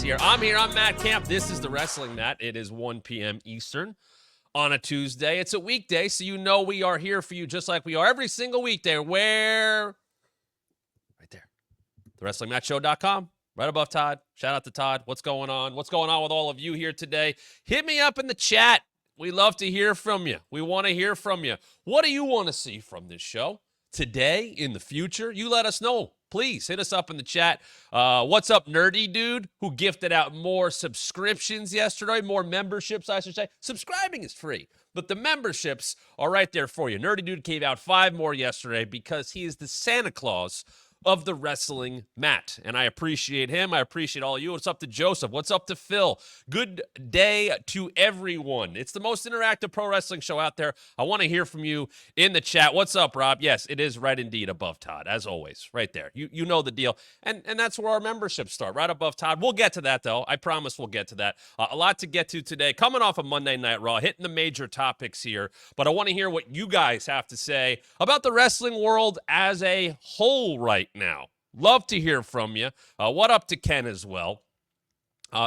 here. I'm Matt Camp. This is the Wrestling Mat. It is 1 p.m. Eastern on a Tuesday. It's a weekday, so you know we are here for you just like we are every single weekday. Where? Right there. TheWrestlingMatShow.com. Right above Todd. Shout out to Todd. What's going on? What's going on with all of you here today? Hit me up in the chat. We love to hear from you. We want to hear from you. What do you want to see from this show today, in the future? You let us know. Please hit us up in the chat. What's up, Nerdy Dude, who gifted out more subscriptions yesterday, more memberships, I should say. Subscribing is free, but the memberships are right there for you. Nerdy Dude gave out 5 more yesterday because he is the Santa Claus of the Wrestling Mat, and I appreciate him. I appreciate all of you. What's up to Joseph? What's up to Phil? Good day to everyone. It's the most interactive pro wrestling show out there. I want to hear from you in the chat. What's up, Rob? Yes, it is right indeed above Todd, as always, right there. You know the deal, and that's where our memberships start, right above Todd. We'll get to that, though. I promise we'll get to that. A lot to get to today. Coming off of Monday Night Raw, hitting the major topics here, but I want to hear what you guys have to say about the wrestling world as a whole right now. Love to hear from you. What up to Ken as well?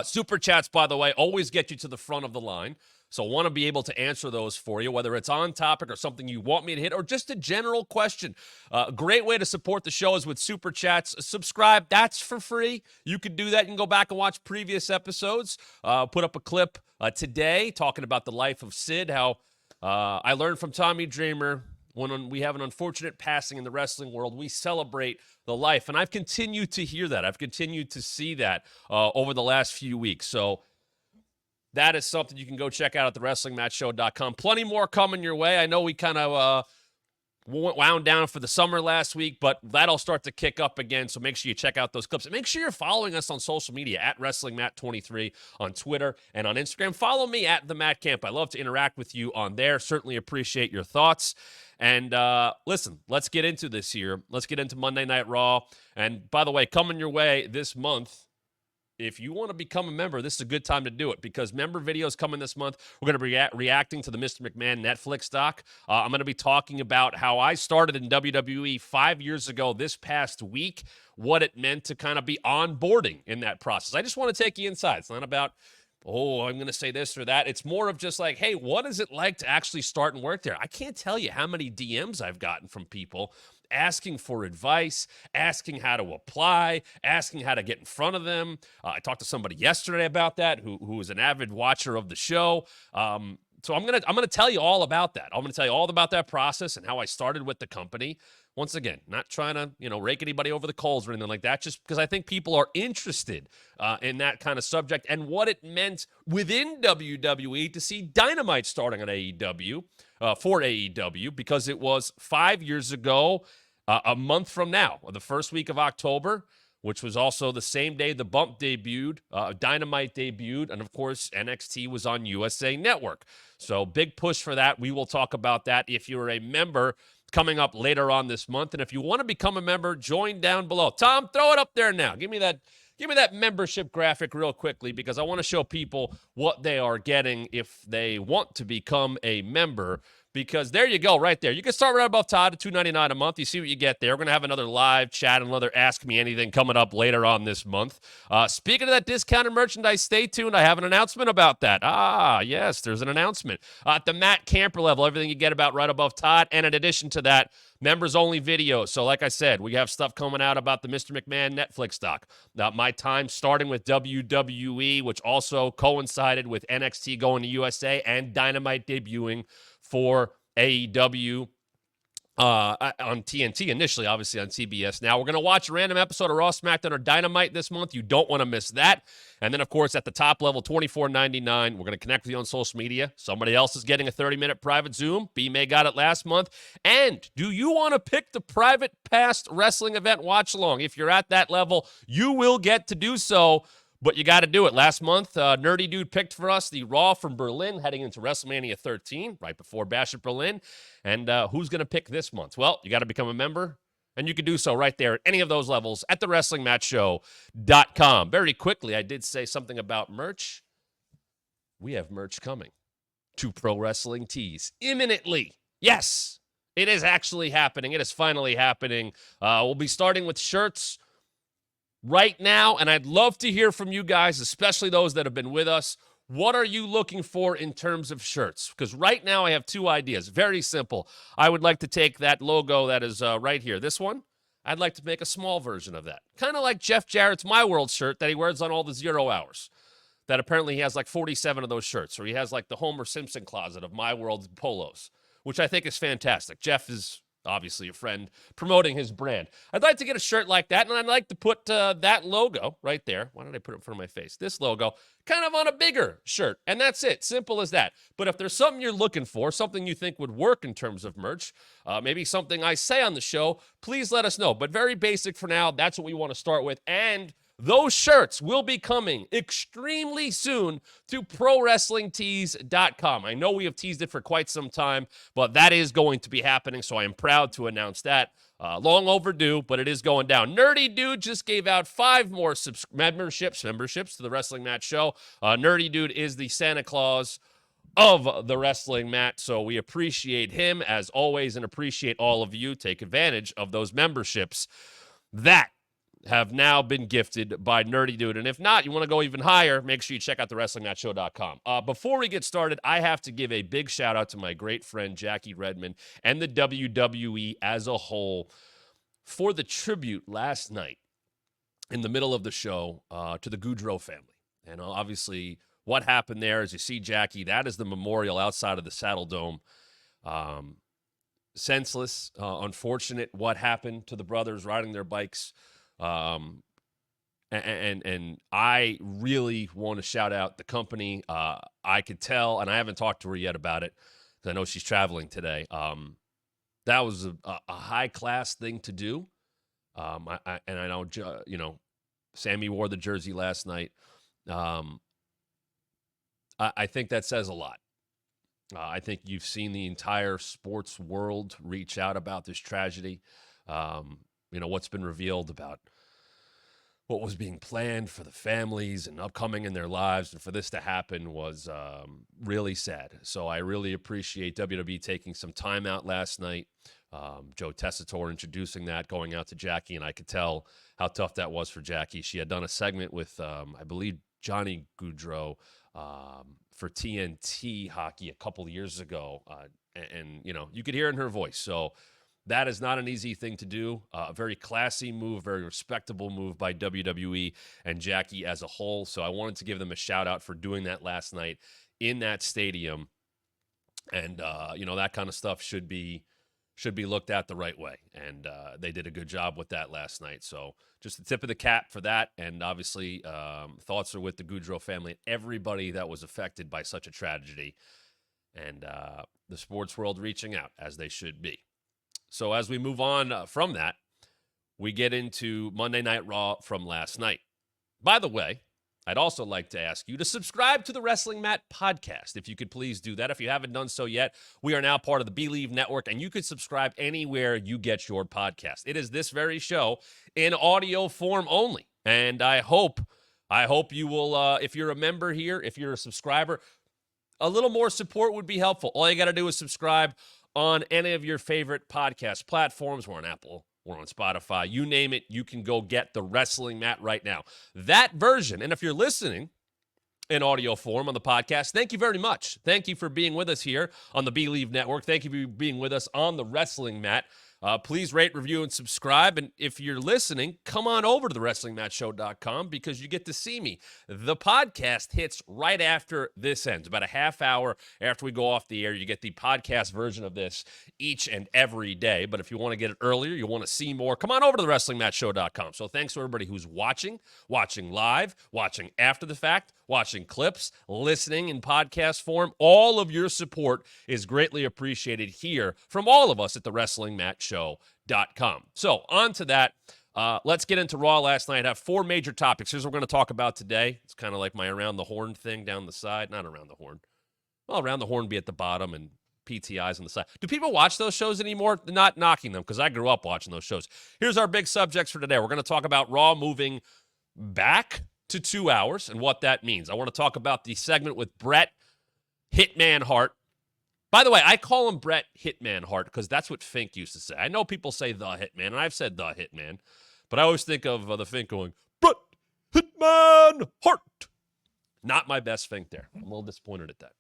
Super chats, by the way, always get you to the front of the line. So want to be able to answer those for you, whether it's on topic or something you want me to hit or just a general question. Great way to support the show is with super chats. Subscribe. That's for free. You can do that. You can go back and watch previous episodes. Put up a clip today talking about the life of Sid, how I learned from Tommy Dreamer. When we have an unfortunate passing in the wrestling world, we celebrate the life. And I've continued to hear that. I've continued to see that over the last few weeks. So that is something you can go check out at thewrestlingmatchshow.com. Plenty more coming your way. I know we kind of wound down for the summer last week, but that'll start to kick up again. So make sure you check out those clips. And make sure you're following us on social media at WrestlingMat23 on Twitter and on Instagram. Follow me at The Matt Camp. I love to interact with you on there. Certainly appreciate your thoughts. And listen, let's get into this here. Let's get into Monday Night Raw. And by the way, coming your way this month, if you want to become a member, this is a good time to do it because member videos coming this month. We're going to be reacting to the Mr. McMahon Netflix doc. I'm going to be talking about how I started in WWE 5 years ago this past week, what it meant to kind of be onboarding in that process. I just want to take you inside. It's not about, oh, I'm going to say this or that. It's more of just like, hey, what is it like to actually start and work there? I can't tell you how many DMs I've gotten from people asking for advice, asking how to apply, asking how to get in front of them. I talked to somebody yesterday about that who is an avid watcher of the show. So I'm gonna tell you all about that. I'm gonna tell you all about that process and how I started with the company. Once again, not trying to rake anybody over the coals or anything like that, just because I think people are interested in that kind of subject and what it meant within WWE to see Dynamite starting on AEW for AEW, because it was 5 years ago, a month from now, the first week of October, which was also the same day the Bump debuted, Dynamite debuted, and of course, NXT was on USA Network. So big push for that. We will talk about that if you're a member coming up later on this month. And if you want to become a member, join down below. Tom, throw it up there now. Give me that membership graphic real quickly because I want to show people what they are getting if they want to become a member. Because there you go, right there. You can start right above Todd at $2.99 a month. You see what you get there. We're going to have another live chat and another Ask Me Anything coming up later on this month. Speaking of that discounted merchandise, stay tuned. I have an announcement about that. Yes, there's an announcement. At the Matt Camper level, everything you get about right above Todd. And in addition to that, members-only videos. So like I said, we have stuff coming out about the Mr. McMahon Netflix doc. My time starting with WWE, which also coincided with NXT going to USA and Dynamite debuting for AEW on TNT initially, obviously on CBS. Now, we're going to watch a random episode of Raw, SmackDown, or Dynamite this month. You don't want to miss that. And then, of course, at the top level, $24.99, we're going to connect with you on social media. Somebody else is getting a 30-minute private Zoom. B-May got it last month. And do you want to pick the private past wrestling event watch-along? If you're at that level, you will get to do so. But you got to do it. Last month, Nerdy Dude picked for us the Raw from Berlin heading into WrestleMania 13, right before Bash at Berlin. And who's going to pick this month? Well, you got to become a member, and you can do so right there at any of those levels at thewrestlingmatchshow.com. Very quickly, I did say something about merch. We have merch coming to Pro Wrestling Tees imminently. Yes, it is actually happening. It is finally happening. We'll be starting with shirts. right now, and I'd love to hear from you guys, especially those that have been with us. What are you looking for in terms of shirts? Because right now I have two ideas. Very simple. I would like to take that logo that is right here, this one. I'd like to make a small version of that. Kind of like Jeff Jarrett's My World shirt that he wears on all the 0 hours. That apparently he has like 47 of those shirts, or he has like the Homer Simpson closet of My World polos, which I think is fantastic. Jeff is obviously a friend promoting his brand. I'd like to get a shirt like that, and I'd like to put that logo right there. Why did I put it in front of my face? This logo kind of on a bigger shirt, and that's it. Simple as that. But if there's something you're looking for, something you think would work in terms of merch, maybe something I say on the show, please let us know. But very basic for now. That's what we want to start with. And those shirts will be coming extremely soon to ProWrestlingTees.com. I know we have teased it for quite some time, but that is going to be happening, so I am proud to announce that. Long overdue, but it is going down. Nerdy Dude just gave out 5 more memberships to the Wrestling Mat Show. Nerdy Dude is the Santa Claus of the Wrestling Mat, so we appreciate him as always and appreciate all of you. Take advantage of those memberships that have now been gifted by Nerdy Dude. And if not, you want to go even higher, make sure you check out the WrestlingMatShow.com. Before we get started, I have to give a big shout out to my great friend Jackie Redmond and the WWE as a whole for the tribute last night in the middle of the show to the Goudreau family. And obviously what happened there, as you see Jackie, that is the memorial outside of the Saddle Dome. Senseless, unfortunate what happened to the brothers riding their bikes. And I really want to shout out the company. I could tell, and I haven't talked to her yet about it because I know she's traveling today. That was a high-class thing to do. And I know, Sammy wore the jersey last night. I think that says a lot. I think you've seen the entire sports world reach out about this tragedy. What's been revealed about what was being planned for the families and upcoming in their lives, and for this to happen was really sad. So I really appreciate WWE taking some time out last night. Joe Tessitore introducing that, going out to Jackie, and I could tell how tough that was for Jackie. She had done a segment with, I believe, Johnny Goudreau for TNT hockey a couple of years ago, and you could hear in her voice. So that is not an easy thing to do. A very classy move, very respectable move by WWE and Jackie as a whole. So I wanted to give them a shout out for doing that last night in that stadium. And, that kind of stuff should be looked at the right way. And they did a good job with that last night. So just the tip of the cap for that. And obviously thoughts are with the Goudreau family and everybody that was affected by such a tragedy. And the sports world reaching out as they should be. So as we move on from that, we get into Monday Night Raw from last night. By the way, I'd also like to ask you to subscribe to the Wrestling Mat podcast. If you could please do that. If you haven't done so yet, we are now part of the Believe Network, and you could subscribe anywhere you get your podcast. It is this very show in audio form only. And I hope you will, if you're a member here, if you're a subscriber, a little more support would be helpful. All you got to do is subscribe on any of your favorite podcast platforms. We're on Apple, we're on Spotify, you name it, you can go get the Wrestling Mat right now. That version, and if you're listening in audio form on the podcast, thank you very much. Thank you for being with us here on the Believe Network. Thank you for being with us on the Wrestling Mat. Please rate, review, and subscribe. And if you're listening, come on over to the WrestlingMatShow.com because you get to see me. The podcast hits right after this ends, about a half hour after we go off the air. You get the podcast version of this each and every day. But if you want to get it earlier, you want to see more, come on over to the WrestlingMatShow.com. So thanks to everybody who's watching live, watching after the fact, watching clips, listening in podcast form. All of your support is greatly appreciated here from all of us at the WrestlingMatShow.com. So on to that. Let's get into Raw last night. I have 4 major topics. Here's what we're going to talk about today. It's kind of like my Around the Horn thing down the side. Not Around the Horn. Well, Around the Horn be at the bottom and PTIs on the side. Do people watch those shows anymore? Not knocking them because I grew up watching those shows. Here's our big subjects for today. We're going to talk about Raw moving back to 2 hours and what that means. I want to talk about the segment with Bret Hitman Hart. By the way, I call him Bret Hitman Hart because that's what Fink used to say. I know people say the Hitman, and I've said the Hitman, but I always think of the Fink going, Man Hart. Not my best think there. I'm a little disappointed at that.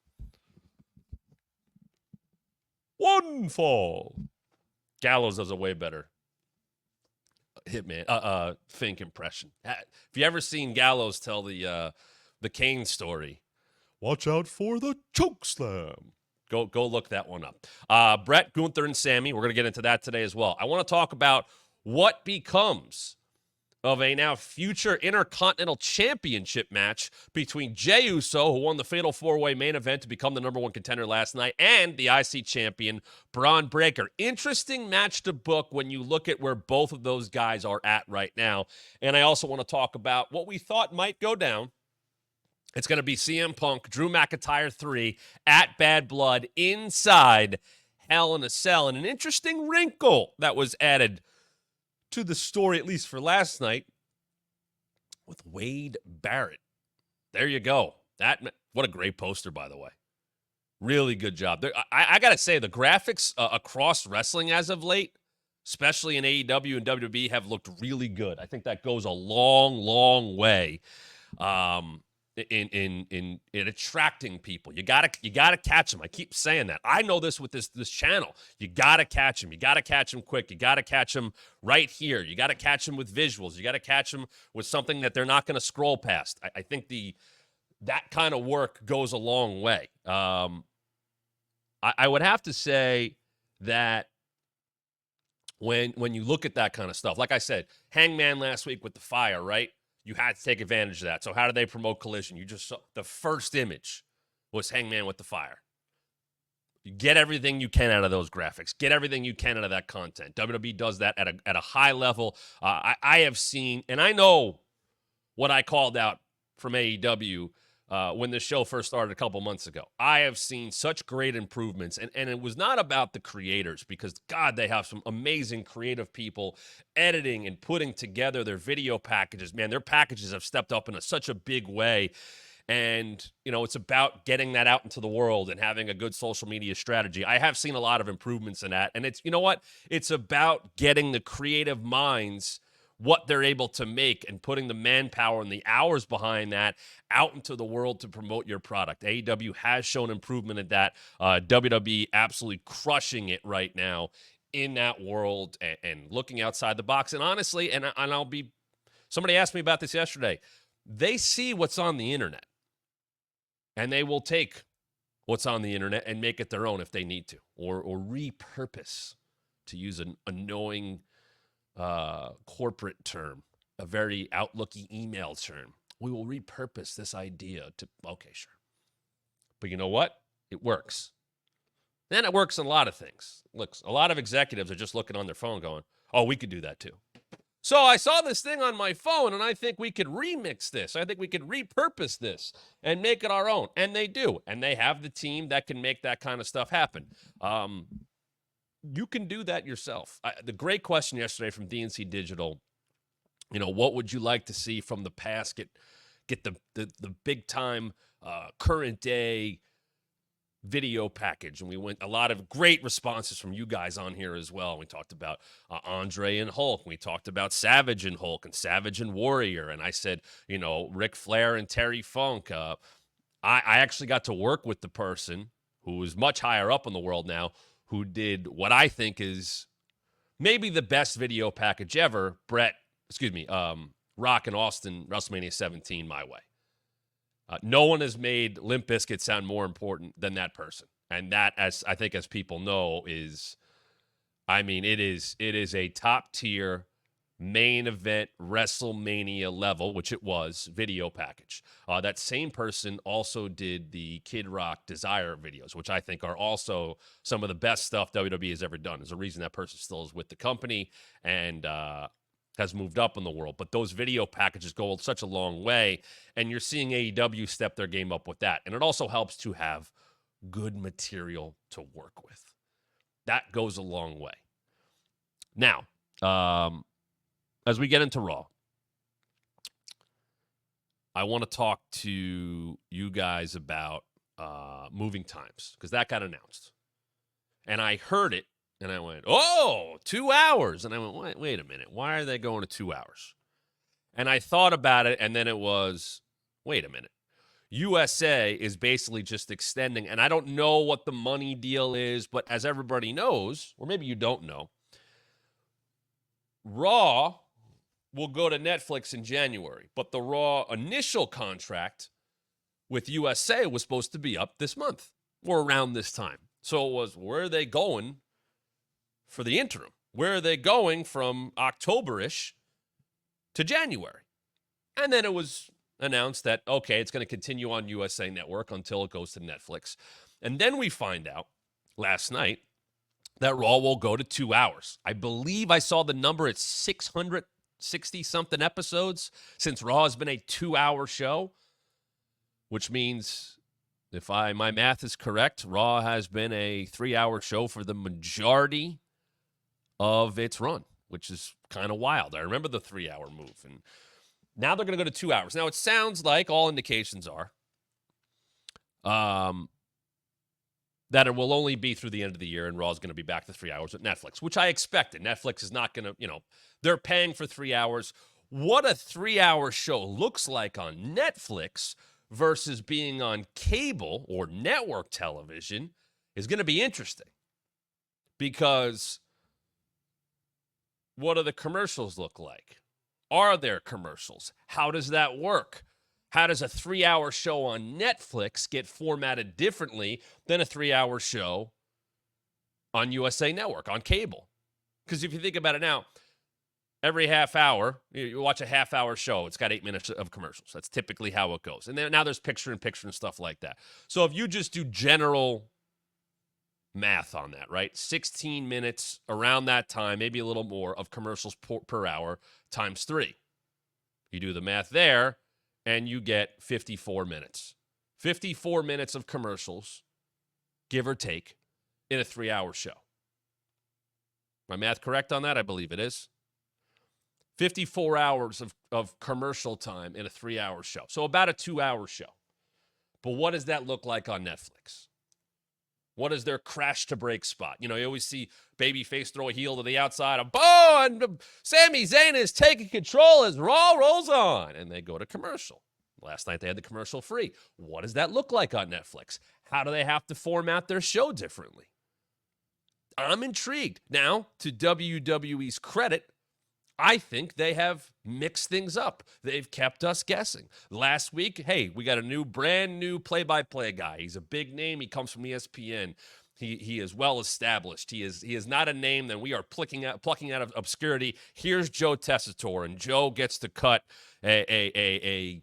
One fall. Gallows does a way better Hitman Fink impression. If you ever seen Gallows tell the Kane story, watch out for the choke slam. Go look that one up. Brett, Gunther, and Sammy, we're going to get into that today as well. I want to talk about what becomes of a now future Intercontinental Championship match between Jey Uso, who won the Fatal 4-Way main event to become the #1 contender last night, and the IC champion, Braun Breaker. Interesting match to book when you look at where both of those guys are at right now. And I also want to talk about what we thought might go down. It's going to be CM Punk, Drew McIntyre 3 at Bad Blood inside Hell in a Cell. And an interesting wrinkle that was added to the story, at least for last night, with Wade Barrett. There you go. What a great poster, by the way. Really good job. I got to say, the graphics across wrestling as of late, especially in AEW and WWE, have looked really good. I think that goes a long, long way in attracting people. You gotta catch them. I keep saying that. I know this with this channel. You gotta catch them. You gotta catch them quick. You gotta catch them right here. You gotta catch them with visuals. You gotta catch them with something that they're not going to scroll past. I think that kind of work goes a long way. I would have to say that when you look at that kind of stuff, like I said, Hangman last week with the fire, right? You had to take advantage of that. So how do they promote Collision? You just saw the first image was Hangman with the fire. You get everything you can out of those graphics. Get everything you can out of that content. WWE does that at a high level. I have seen, and I know what I called out from AEW when the show first started a couple months ago. I have seen such great improvements, and it was not about the creators, because, God, they have some amazing creative people editing and putting together their video packages. Man, their packages have stepped up in such a big way, and, it's about getting that out into the world and having a good social media strategy. I have seen a lot of improvements in that, and it's, it's about getting the creative minds what they're able to make and putting the manpower and the hours behind that out into the world to promote your product. AEW has shown improvement at that. WWE absolutely crushing it right now in that world and looking outside the box. And honestly, somebody asked me about this yesterday. They see what's on the internet, and they will take what's on the internet and make it their own if they need to, or repurpose, to use an annoying corporate term, a very outlooky email term. We will repurpose this idea to, okay, sure. But you know what? It works. Then it works in a lot of things. Look, a lot of executives are just looking on their phone going, oh, we could do that too. So I saw this thing on my phone, and I think we could remix this. I think we could repurpose this and make it our own. And they do. And they have the team that can make that kind of stuff happen. You can do that yourself. The great question yesterday from DNC Digital, what would you like to see from the past get the big time current day video package? And we went a lot of great responses from you guys on here as well. We talked about Andre and Hulk. We talked about Savage and Hulk and Savage and Warrior. And I said, Ric Flair and Terry Funk. I actually got to work with the person who is much higher up in the world now, who did what I think is maybe the best video package ever, Rock and Austin, WrestleMania 17, my way. No one has made Limp Bizkit sound more important than that person. And that, as people know, it is a top-tier main event WrestleMania level, which it was, video package. That same person also did the Kid Rock Desire videos, which I think are also some of the best stuff WWE has ever done. There's a reason that person still is with the company and has moved up in the world. But those video packages go such a long way, and you're seeing AEW step their game up with that. And it also helps to have good material to work with. That goes a long way. Now, as we get into Raw, I want to talk to you guys about moving times, because that got announced. And I heard it, and I went, 2 hours. And I went, wait a minute. Why are they going to 2 hours? And I thought about it, and then it was, wait a minute. USA is basically just extending, and I don't know what the money deal is, but as everybody knows, or maybe you don't know, Raw will go to Netflix in January, but the Raw initial contract with USA was supposed to be up this month or around this time. So it was, where are they going for the interim? Where are they going from October-ish to January? And then it was announced that, okay, it's going to continue on USA Network until it goes to Netflix. And then we find out last night that Raw will go to 2 hours. I believe I saw the number at 660-something episodes since Raw has been a 2-hour show, which means, if my math is correct, Raw has been a 3-hour show for the majority of its run, which is kind of wild. I remember the 3-hour move, and now they're going to go to 2 hours. Now, it sounds like all indications are that it will only be through the end of the year, and Raw is going to be back to 3 hours at Netflix, which I expected. Netflix is not going to, they're paying for 3 hours. What a 3-hour show looks like on Netflix versus being on cable or network television is going to be interesting, because what do the commercials look like? Are there commercials? How does that work? How does a 3-hour show on Netflix get formatted differently than a 3-hour show on USA Network, on cable? Because if you think about it now, every half hour, you watch a half-hour show, it's got 8 minutes of commercials. That's typically how it goes. And then now there's picture-in-picture and stuff like that. So if you just do general math on that, right? 16 minutes around that time, maybe a little more, of commercials per hour times 3. You do the math there, and you get 54 minutes. 54 minutes of commercials, give or take, in a 3-hour show. My math correct on that? I believe it is. 54 hours of commercial time in a 3-hour show. So about a 2-hour show. But what does that look like on Netflix? What is their crash to break spot? You always see babyface throw a heel to the outside of Bo, and Sami Zayn is taking control as Raw rolls on. And they go to commercial. Last night they had the commercial free. What does that look like on Netflix? How do they have to format their show differently? I'm intrigued. Now, to WWE's credit, I think they have mixed things up. They've kept us guessing. Last week, hey, we got a brand new play-by-play guy. He's a big name. He comes from ESPN. He is well established. He is not a name that we are plucking out of obscurity. Here's Joe Tessitore, and Joe gets to cut a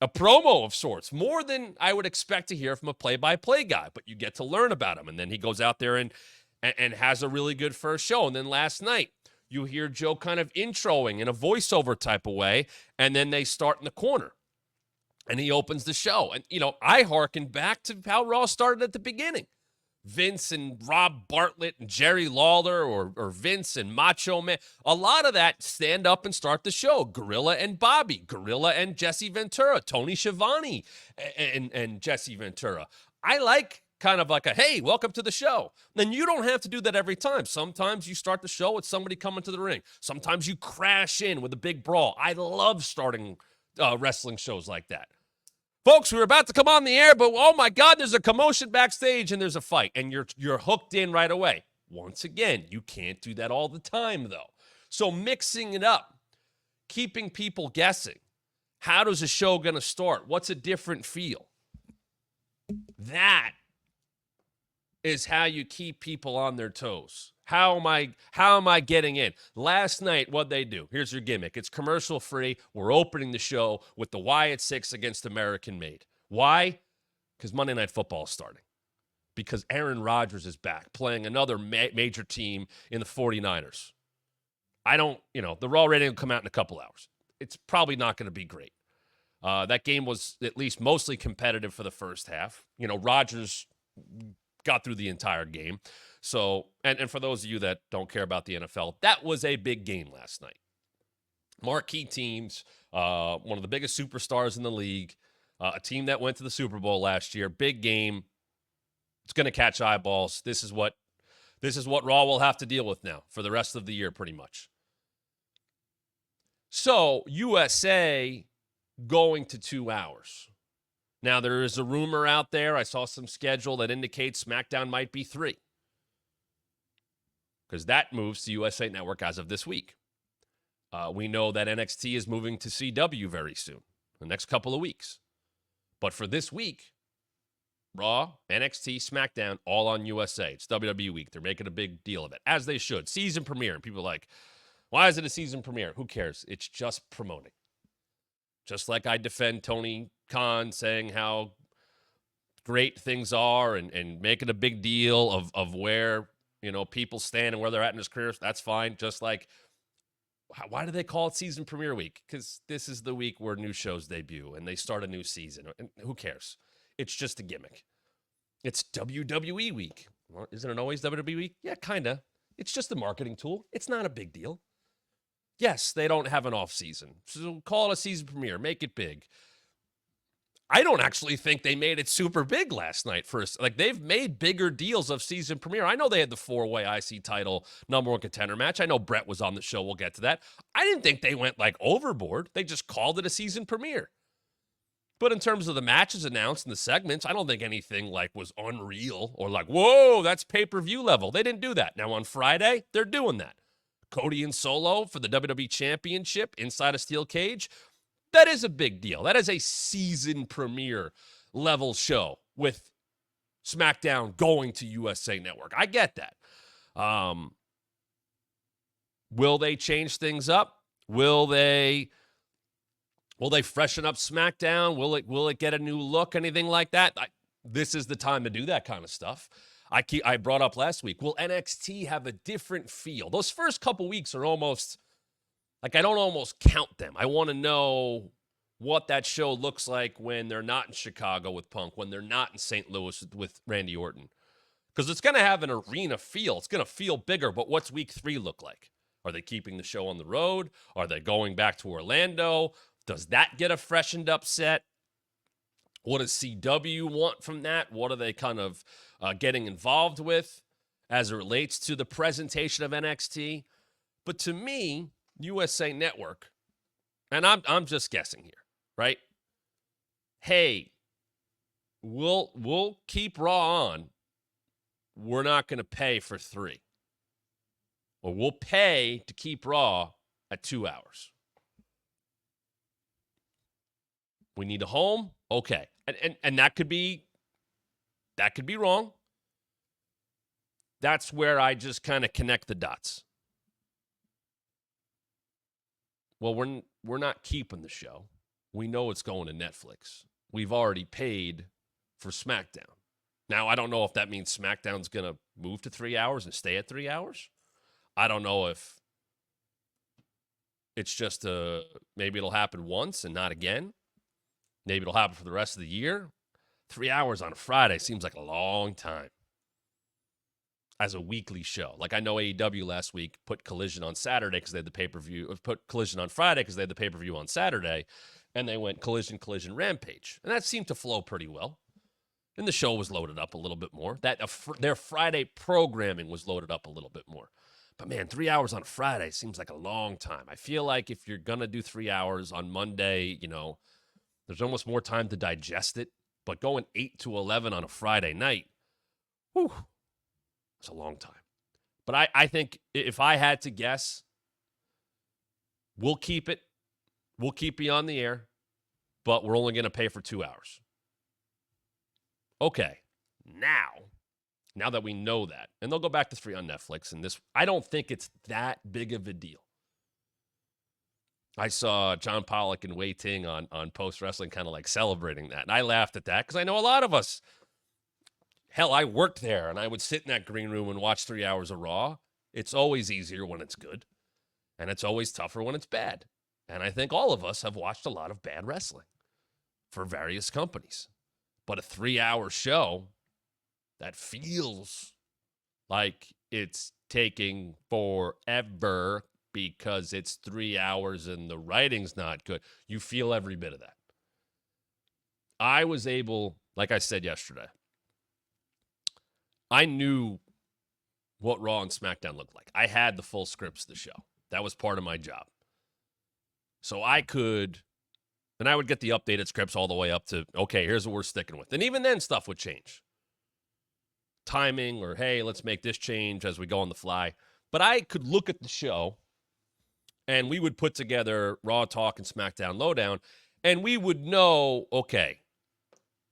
promo of sorts, more than I would expect to hear from a play-by-play guy. But you get to learn about him, and then he goes out there and has a really good first show. And then last night, you hear Joe kind of introing in a voiceover type of way, and then they start in the corner, and he opens the show. And, I hearken back to how Raw started at the beginning. Vince and Rob Bartlett and Jerry Lawler, or Vince and Macho Man. A lot of that stand up and start the show. Gorilla and Bobby. Gorilla and Jesse Ventura. Tony Schiavone and Jesse Ventura. I like kind of like a, hey, welcome to the show. Then you don't have to do that every time. Sometimes you start the show with somebody coming to the ring. Sometimes you crash in with a big brawl. I love starting wrestling shows like that. Folks, we're about to come on the air, but oh my God, there's a commotion backstage and there's a fight, and you're hooked in right away. Once again, you can't do that all the time, though. So mixing it up, keeping people guessing. How does a show going to start? What's a different feel? That is how you keep people on their toes. How am I getting in? Last night, what'd they do? Here's your gimmick. It's commercial free. We're opening the show with the Wyatt Six against American Made. Why? Because Monday Night Football is starting. Because Aaron Rodgers is back playing another major team in the 49ers. The Raw rating will come out in a couple hours. It's probably not going to be great. That game was at least mostly competitive for the first half. Rodgers got through the entire game. So, and for those of you that don't care about the NFL, that was a big game last night. Marquee teams, one of the biggest superstars in the league, a team that went to the Super Bowl last year, big game. It's going to catch eyeballs. This is what Raw will have to deal with now for the rest of the year, pretty much. So USA going to 2 hours. Now, there is a rumor out there. I saw some schedule that indicates SmackDown might be 3. Because that moves to USA Network as of this week. We know that NXT is moving to CW very soon, the next couple of weeks. But for this week, Raw, NXT, SmackDown, all on USA. It's WWE week. They're making a big deal of it, as they should. Season premiere. And people are like, why is it a season premiere? Who cares? It's just promoting. Just like I defend Tony Khan saying how great things are and making a big deal of where, people stand and where they're at in his careers. That's fine. Just like, why do they call it season premiere week? Because this is the week where new shows debut and they start a new season. And who cares? It's just a gimmick. It's WWE week. Well, isn't it always WWE week? Yeah, kind of. It's just a marketing tool. It's not a big deal. Yes, they don't have an off season. So call it a season premiere. Make it big. I don't actually think they made it super big last night. They've made bigger deals of season premiere. I know they had the 4-way IC title number 1 contender match. I know Brett was on the show. We'll get to that. I didn't think they went overboard. They just called it a season premiere. But in terms of the matches announced and the segments, I don't think anything was unreal or whoa, that's pay-per-view level. They didn't do that. Now on Friday, they're doing that. Cody and Solo for the WWE Championship inside a steel cage. That is a big deal. That is a season premiere level show with SmackDown going to USA Network. I get that. Will they change things up? Will they freshen up SmackDown? Will it get a new look? Anything like that? This is the time to do that kind of stuff. I brought up last week. Will NXT have a different feel? Those first couple weeks are almost I don't almost count them. I want to know what that show looks like when they're not in Chicago with Punk, when they're not in St. Louis with Randy Orton. Because it's going to have an arena feel. It's going to feel bigger, but what's week 3 look like? Are they keeping the show on the road? Are they going back to Orlando? Does that get a freshened up set? What does CW want from that? What are they kind of getting involved with as it relates to the presentation of NXT? But to me, USA Network, and I'm just guessing here, right? Hey, we'll keep Raw on. We're not going to pay for 3. Or we'll pay to keep Raw at 2 hours. We need a home? Okay. And that could be wrong. That's where I just kind of connect the dots. Well, we're not keeping the show. We know it's going to Netflix. We've already paid for SmackDown. Now, I don't know if that means SmackDown's going to move to 3 hours and stay at 3 hours. I don't know if it's just maybe it'll happen once and not again. Maybe it'll happen for the rest of the year. 3 hours on a Friday seems like a long time as a weekly show. I know AEW last week put Collision on Saturday because they had the pay-per-view, put Collision on Friday because they had the pay-per-view on Saturday, and they went Collision, Rampage. And that seemed to flow pretty well. And the show was loaded up a little bit more. Their Friday programming was loaded up a little bit more. But man, 3 hours on a Friday seems like a long time. I feel like if you're going to do 3 hours on Monday, there's almost more time to digest it. But going 8 to 11 on a Friday night, whew, it's a long time. But I think if I had to guess, we'll keep it. We'll keep you on the air, but we're only going to pay for 2 hours. Okay, now that we know that, and they'll go back to 3 on Netflix, and I don't think it's that big of a deal. I saw John Pollock and Wei Ting on Post Wrestling kind of celebrating that, and I laughed at that because I know a lot of us, hell, I worked there, and I would sit in that green room and watch 3 hours of Raw. It's always easier when it's good, and it's always tougher when it's bad. And I think all of us have watched a lot of bad wrestling for various companies. But a 3-hour show that feels like it's taking forever because it's 3 hours and the writing's not good. You feel every bit of that. I was able, like I said yesterday, I knew what Raw and SmackDown looked like. I had the full scripts of the show. That was part of my job. So I could, and I would get the updated scripts all the way up to, okay, here's what we're sticking with. And even then, stuff would change. Timing, or hey, let's make this change as we go on the fly. But I could look at the show, and we would put together Raw Talk and SmackDown Lowdown, and we would know, okay,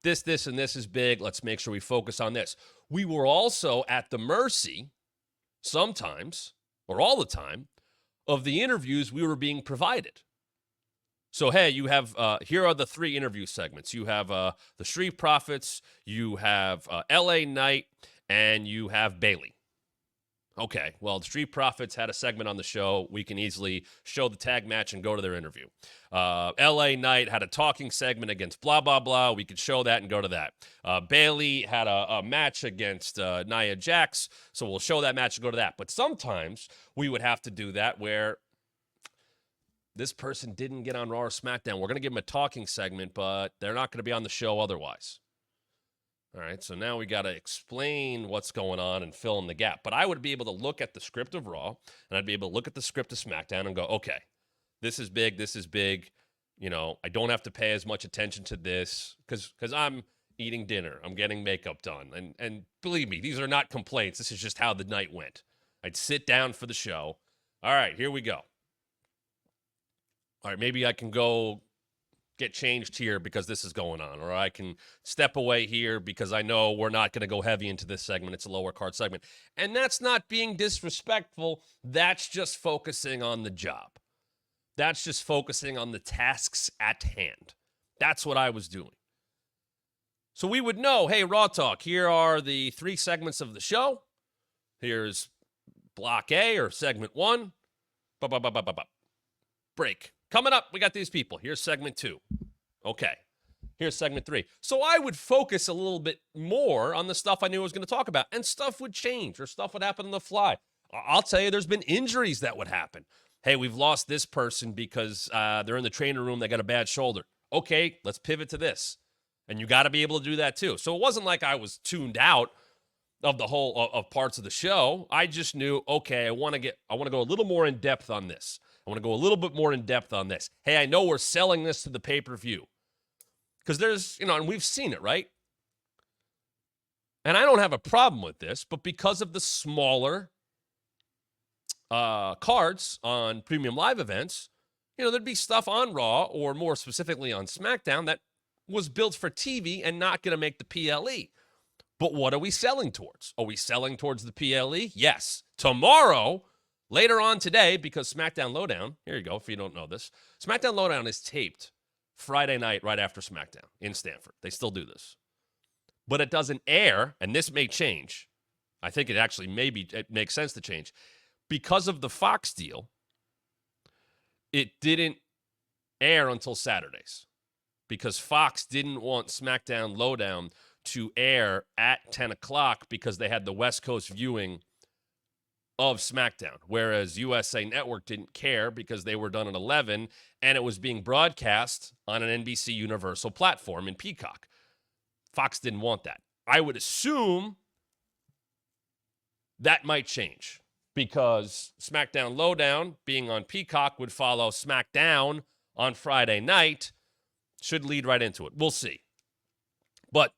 this, and this is big. Let's make sure we focus on this. We were also at the mercy, sometimes, or all the time, of the interviews we were being provided. So, hey, you have, here are the 3 interview segments. You have the Street Profits, you have LA Knight, and you have Bailey. Okay, well, the Street Profits had a segment on the show. We can easily show the tag match and go to their interview. LA Knight had a talking segment against blah, blah, blah. We could show that and go to that. Bailey had a match against Nia Jax, so we'll show that match and go to that. But sometimes we would have to do that where this person didn't get on Raw or SmackDown. We're going to give them a talking segment, but they're not going to be on the show otherwise. All right, so now we got to explain what's going on and fill in the gap. But I would be able to look at the script of Raw, and I'd be able to look at the script of SmackDown and go, okay, this is big, this is big. You know, I don't have to pay as much attention to this because I'm eating dinner. I'm getting makeup done. And believe me, these are not complaints. This is just how the night went. I'd sit down for the show. All right, here we go. All right, maybe I can go get changed here because this is going on, or I can step away here because I know we're not going to go heavy into this segment. It's a lower card segment. And that's not being disrespectful. That's just focusing on the job. That's just focusing on the tasks at hand. That's what I was doing. So we would know, hey, Raw Talk, here are the 3 segments of the show. Here's Block A or Segment 1. Break. Coming up, we got these people. Here's segment 2. Okay. Here's segment 3. So I would focus a little bit more on the stuff I knew I was going to talk about, and stuff would change or stuff would happen on the fly. I'll tell you, there's been injuries that would happen. Hey, we've lost this person because they're in the trainer room. They got a bad shoulder. Okay, let's pivot to this. And you got to be able to do that too. So it wasn't like I was tuned out of the whole of parts of the show. I just knew, okay, I want to go a little more in depth on this. I want to go a little bit more in depth on this. Hey, I know we're selling this to the pay-per-view. Because there's, and we've seen it, right? And I don't have a problem with this, but because of the smaller cards on premium live events, there'd be stuff on Raw, or more specifically on SmackDown, that was built for TV and not going to make the PLE. But what are we selling towards? Are we selling towards the PLE? Yes. Tomorrow, later on today, because SmackDown Lowdown, here you go, if you don't know this, SmackDown Lowdown is taped Friday night right after SmackDown in Stamford. They still do this. But it doesn't air, and this may change. I think it actually it makes sense to change. Because of the Fox deal, it didn't air until Saturdays. Because Fox didn't want SmackDown Lowdown to air at 10 o'clock because they had the West Coast viewing of SmackDown, whereas USA Network didn't care because they were done at 11, and it was being broadcast on an NBC Universal platform in Peacock. Fox didn't want that. I would assume that might change because SmackDown Lowdown, being on Peacock, would follow SmackDown on Friday night, should lead right into it. We'll see. But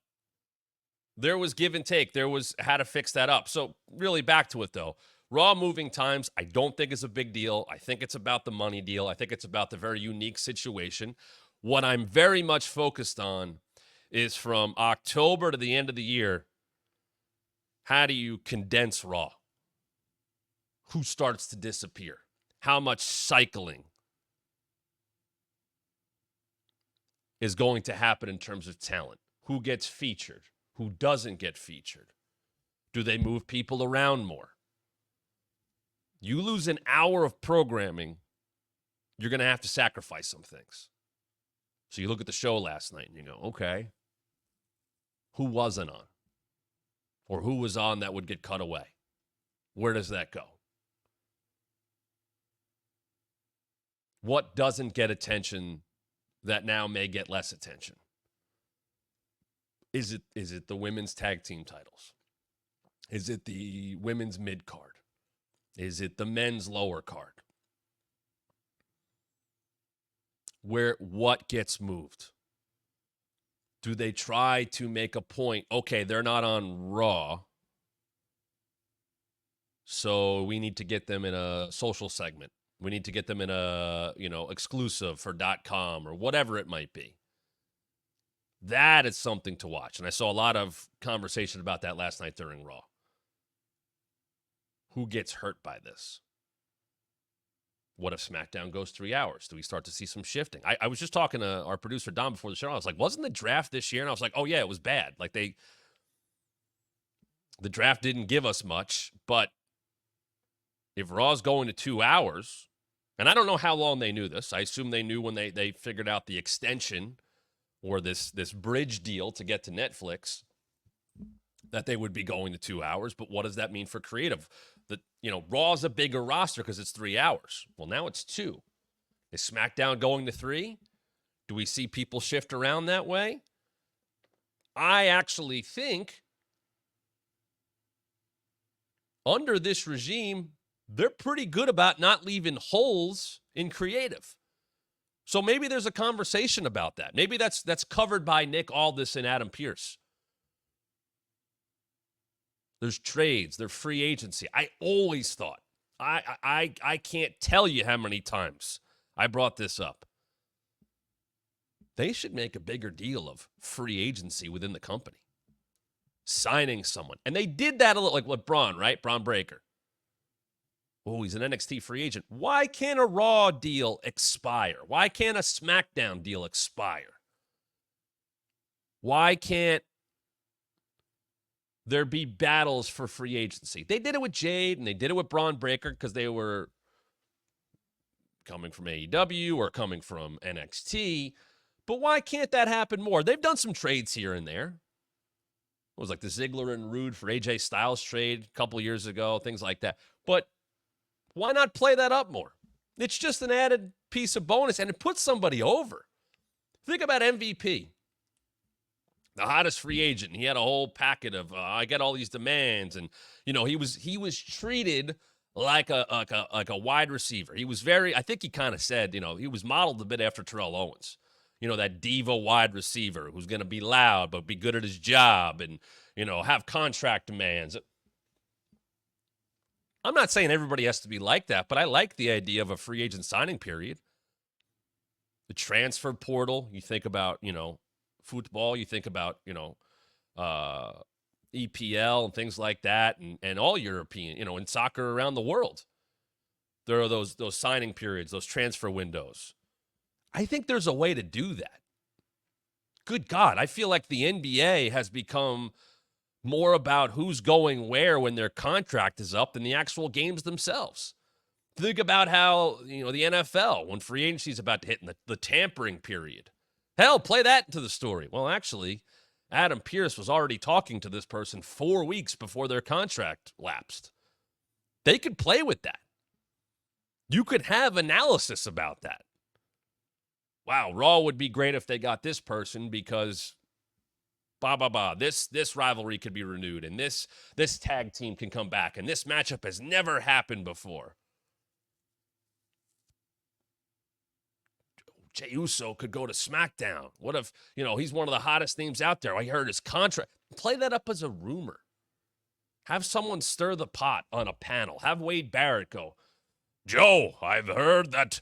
there was give and take. There was how to fix that up. So really back to it, though. Raw moving times, I don't think is a big deal. I think it's about the money deal. I think it's about the very unique situation. What I'm very much focused on is from October to the end of the year, how do you condense Raw? Who starts to disappear? How much cycling is going to happen in terms of talent? Who gets featured? Who doesn't get featured? Do they move people around more? You lose an hour of programming, you're going to have to sacrifice some things. So you look at the show last night and you go, okay, who wasn't on? Or who was on that would get cut away? Where does that go? What doesn't get attention that now may get less attention? Is it the women's tag team titles? Is it the women's mid card? Is it the men's lower card? what gets moved? Do they try to make a point? Okay, they're not on Raw, so we need to get them in a social segment. We need to get them in a, exclusive for .com or whatever it might be. That is something to watch. And I saw a lot of conversation about that last night during Raw. Who gets hurt by this? What if SmackDown goes 3 hours? Do we start to see some shifting? I was just talking to our producer, Don, before the show. I was like, wasn't the draft this year? And I was like, oh, yeah, it was bad. Like, the draft didn't give us much. But if Raw's going to 2 hours, and I don't know how long they knew this. I assume they knew when they figured out the extension or this bridge deal to get to Netflix that they would be going to 2 hours. But what does that mean for creative? Raw's a bigger roster because it's 3 hours. Well, now it's 2. Is SmackDown going to 3? Do we see people shift around that way? I actually think under this regime, they're pretty good about not leaving holes in creative. So maybe there's a conversation about that. Maybe that's covered by Nick Aldis and Adam Pearce. There's trades, there's free agency. I always thought, I can't tell you how many times I brought this up. They should make a bigger deal of free agency within the company. Signing someone. And they did that a little, like with Braun, right? Braun Breaker. Oh, he's an NXT free agent. Why can't a Raw deal expire? Why can't a SmackDown deal expire? Why can't there be battles for free agency? They did it with Jade and they did it with Braun Breaker because they were coming from AEW or coming from NXT. But why can't that happen more? They've done some trades here and there. It was like the Ziggler and Rude for AJ Styles trade a couple years ago, things like that. But why not play that up more? It's just an added piece of bonus, and it puts somebody over. Think about MVP, the hottest free agent. He had a whole packet of I get all these demands, and he was treated like a wide receiver. He was very. I think he kind of said he was modeled a bit after Terrell Owens. That diva wide receiver who's going to be loud but be good at his job and have contract demands. I'm not saying everybody has to be like that, but I like the idea of a free agent signing period. The transfer portal, you think about, football, you think about, EPL and things like that, and all European, in soccer around the world. There are those signing periods, those transfer windows. I think there's a way to do that. Good God, I feel like the NBA has become more about who's going where when their contract is up than the actual games themselves. Think about how, the NFL, when free agency is about to hit in the tampering period. Hell, play that into the story. Well, actually, Adam Pearce was already talking to this person 4 weeks before their contract lapsed. They could play with that. You could have analysis about that. Wow, Raw would be great if they got this person because this rivalry could be renewed, and this tag team can come back, and this matchup has never happened before. Jey Uso could go to SmackDown. What if, he's one of the hottest names out there. I heard his contract. Play that up as a rumor. Have someone stir the pot on a panel. Have Wade Barrett go, Joe, I've heard that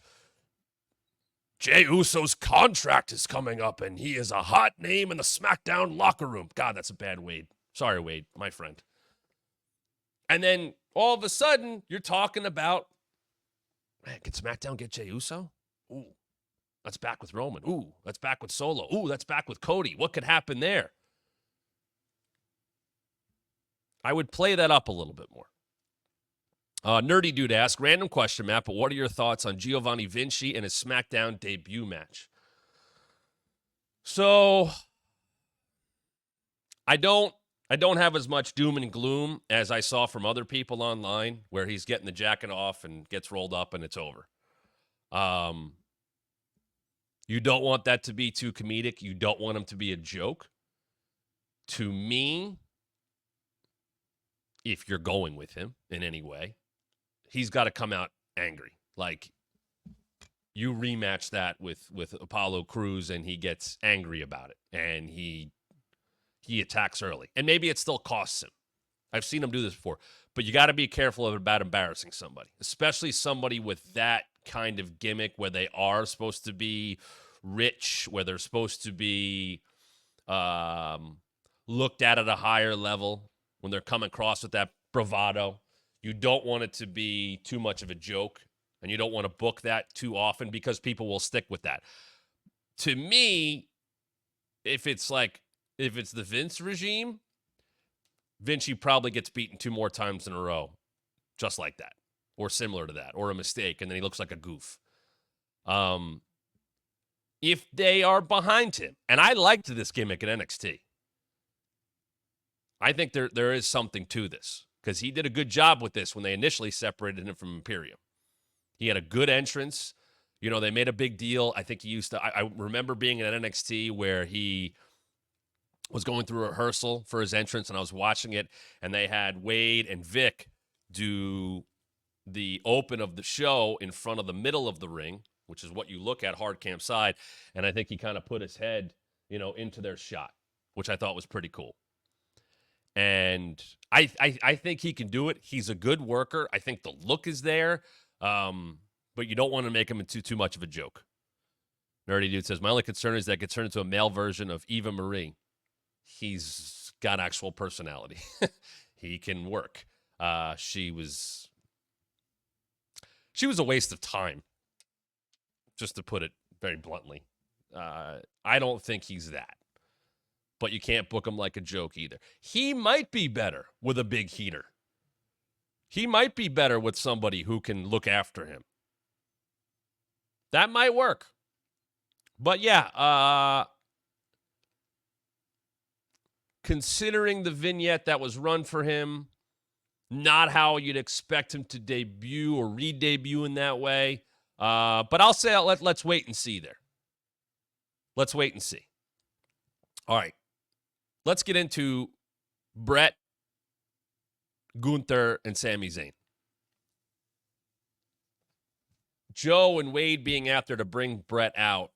Jey Uso's contract is coming up, and he is a hot name in the SmackDown locker room. God, that's a bad Wade. Sorry, Wade, my friend. And then all of a sudden, you're talking about, man, can SmackDown get Jey Uso? Ooh, that's back with Roman. Ooh, that's back with Solo. Ooh, that's back with Cody. What could happen there? I would play that up a little bit more. Nerdy Dude asks, random question, Matt, but what are your thoughts on Giovanni Vinci and his SmackDown debut match? So, I don't have as much doom and gloom as I saw from other people online, where he's getting the jacket off and gets rolled up and it's over. You don't want that to be too comedic. You don't want him to be a joke. To me, if you're going with him in any way, he's got to come out angry. Like, you rematch that with Apollo Crews, and he gets angry about it, and he attacks early, and maybe it still costs him. I've seen him do this before, but you got to be careful about embarrassing somebody, especially somebody with that kind of gimmick where they are supposed to be rich, where they're supposed to be looked at a higher level when they're coming across with that bravado. You don't want it to be too much of a joke, and you don't want to book that too often because people will stick with that. To me, if it's the Vince regime, Vinci probably gets beaten 2 more times in a row, just like that, or similar to that, or a mistake, and then he looks like a goof. If they are behind him, and I liked this gimmick at NXT, I think there is something to this, because he did a good job with this when they initially separated him from Imperium. He had a good entrance. You know, they made a big deal. I think he used to, I remember being at NXT where he was going through rehearsal for his entrance, and I was watching it, and they had Wade and Vic do the open of the show in front of the middle of the ring, which is what you look at hard cam side, and I think he kind of put his head, into their shot, which I thought was pretty cool. And I think he can do it. He's a good worker. I think the look is there, but you don't want to make him into too much of a joke. Nerdy Dude says, my only concern is that it gets turned into a male version of Eva Marie. He's got actual personality. He can work. She was a waste of time, just to put it very bluntly. I don't think he's that. But you can't book him like a joke either. He might be better with a big heater. He might be better with somebody who can look after him. That might work. But yeah, considering the vignette that was run for him, not how you'd expect him to debut or re-debut in that way. But I'll say let's wait and see there. Let's wait and see. All right. Let's get into Brett, Gunther, and Sami Zayn. Joe and Wade being out there to bring Brett out.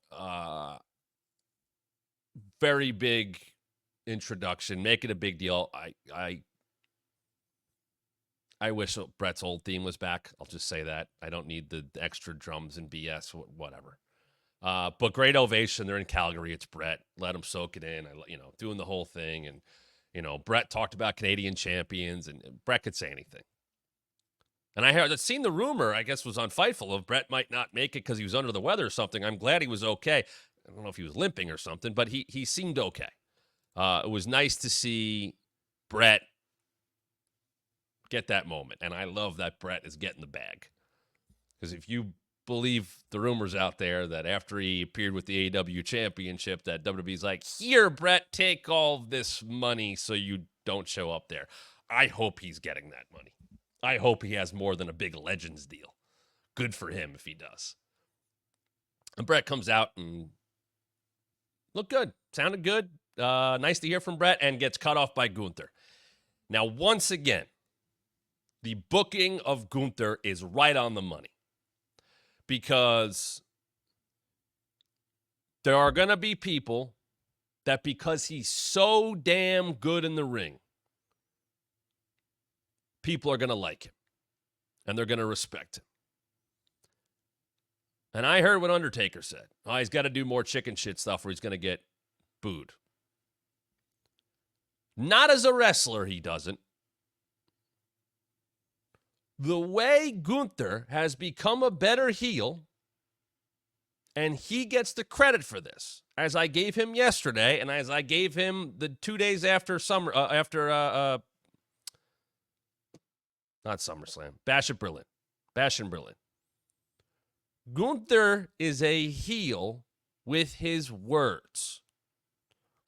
Very big introduction. Make it a big deal. I wish Brett's old theme was back. I'll just say that. I don't need the extra drums and BS, whatever. But great ovation. They're in Calgary. It's Brett. Let him soak it in. Doing the whole thing. And, Brett talked about Canadian champions, and Brett could say anything. And I'd seen the rumor, I guess, was on Fightful of Brett might not make it because he was under the weather or something. I'm glad he was okay. I don't know if he was limping or something, but he seemed okay. It was nice to see Brett get that moment. And I love that Brett is getting the bag. Because if you believe the rumors out there that after he appeared with the AEW championship, that WWE's like, here, Brett, take all this money so you don't show up there. I hope he's getting that money. I hope he has more than a big Legends deal. Good for him if he does. And Brett comes out and looked good. Sounded good. Nice to hear from Brett, and gets cut off by Gunther. Now, once again, the booking of Gunther is right on the money. Because there are going to be people that, because he's so damn good in the ring, people are going to like him. And they're going to respect him. And I heard what Undertaker said. Oh, he's got to do more chicken shit stuff or he's going to get booed. Not as a wrestler, he doesn't. The way Gunther has become a better heel, and he gets the credit for this, as I gave him yesterday, and as I gave him the 2 days after not SummerSlam, Bash in Berlin. Gunther is a heel with his words.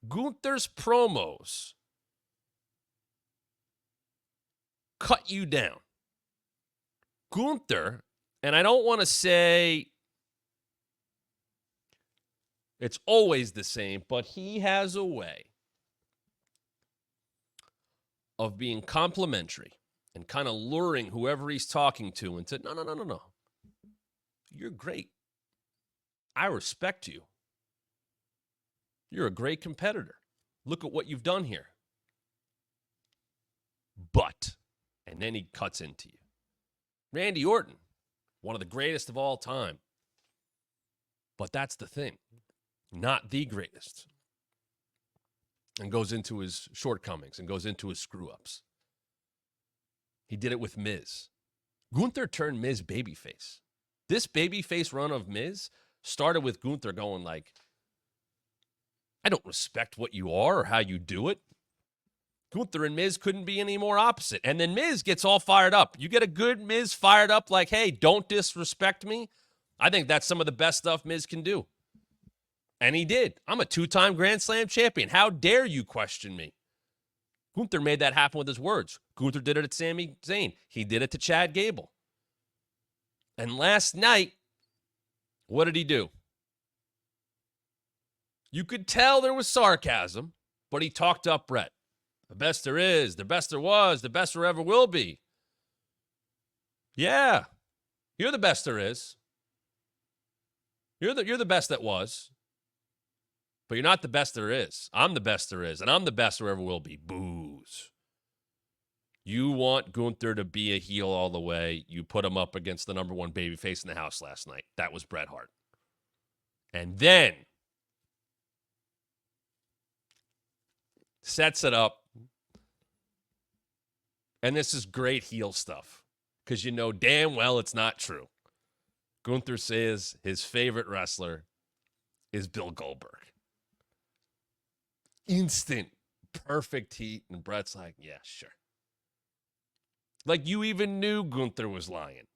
Gunther's promos cut you down. Gunther, and I don't want to say it's always the same, but he has a way of being complimentary and kind of luring whoever he's talking to into, no. You're great. I respect you. You're a great competitor. Look at what you've done here. But, and then he cuts into you. Randy Orton, one of the greatest of all time. But that's the thing. Not the greatest. And goes into his shortcomings and goes into his screw-ups. He did it with Miz. Gunther turned Miz babyface. This babyface run of Miz started with Gunther going like, I don't respect what you are or how you do it. Gunther and Miz couldn't be any more opposite. And then Miz gets all fired up. You get a good Miz fired up like, hey, don't disrespect me. I think that's some of the best stuff Miz can do. And he did. I'm a 2-time Grand Slam champion. How dare you question me? Gunther made that happen with his words. Gunther did it at Sami Zayn. He did it to Chad Gable. And last night, what did he do? You could tell there was sarcasm, but he talked up Brett. The best there is, the best there was, the best there ever will be. Yeah, you're the best there is. You're the best that was. But you're not the best there is. I'm the best there is, and I'm the best there ever will be. Booze. You want Gunther to be a heel all the way. You put him up against the number one babyface in the house last night. That was Bret Hart. And then sets it up. And this is great heel stuff because you know damn well it's not true. Gunther says his favorite wrestler is Bill Goldberg. Instant, perfect heat. And Bret's like, yeah, sure. Like you even knew Gunther was lying.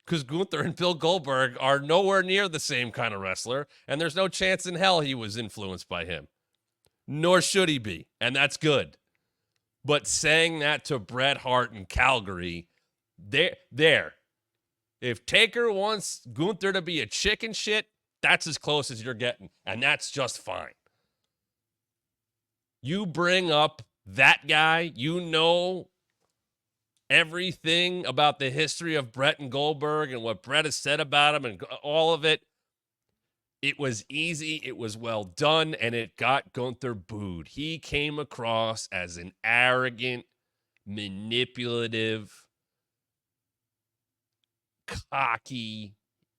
Because Gunther and Bill Goldberg are nowhere near the same kind of wrestler, and there's no chance in hell he was influenced by him. Nor should he be, and that's good. But saying that to Bret Hart in Calgary, there. If Taker wants Gunther to be a chicken shit, that's as close as you're getting, and that's just fine. You bring up that guy, you know everything about the history of Bret and Goldberg and what Bret has said about him and all of it. It was easy, it was well done, and it got Gunther booed. He came across as an arrogant, manipulative, cocky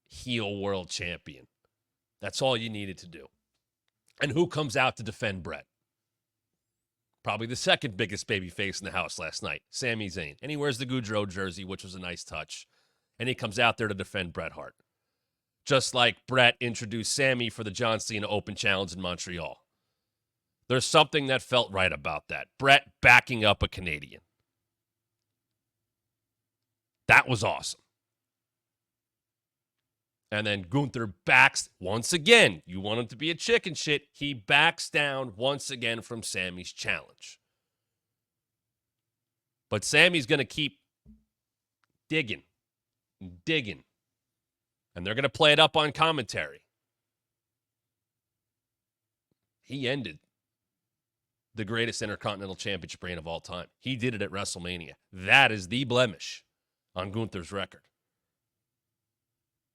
heel world champion. That's all you needed to do. And who comes out to defend Bret? Probably the second biggest babyface in the house last night, Sami Zayn. And he wears the Goudreau jersey, which was a nice touch. And he comes out there to defend Bret Hart. Just like Bret introduced Sami for the John Cena Open Challenge in Montreal. There's something that felt right about that. Bret backing up a Canadian. That was awesome. And then Gunther backs once again. You want him to be a chicken shit. He backs down once again from Sami's challenge. But Sami's going to keep digging. And they're going to play it up on commentary. He ended the greatest Intercontinental Championship reign of all time. He did it at WrestleMania. That is the blemish on Gunther's record.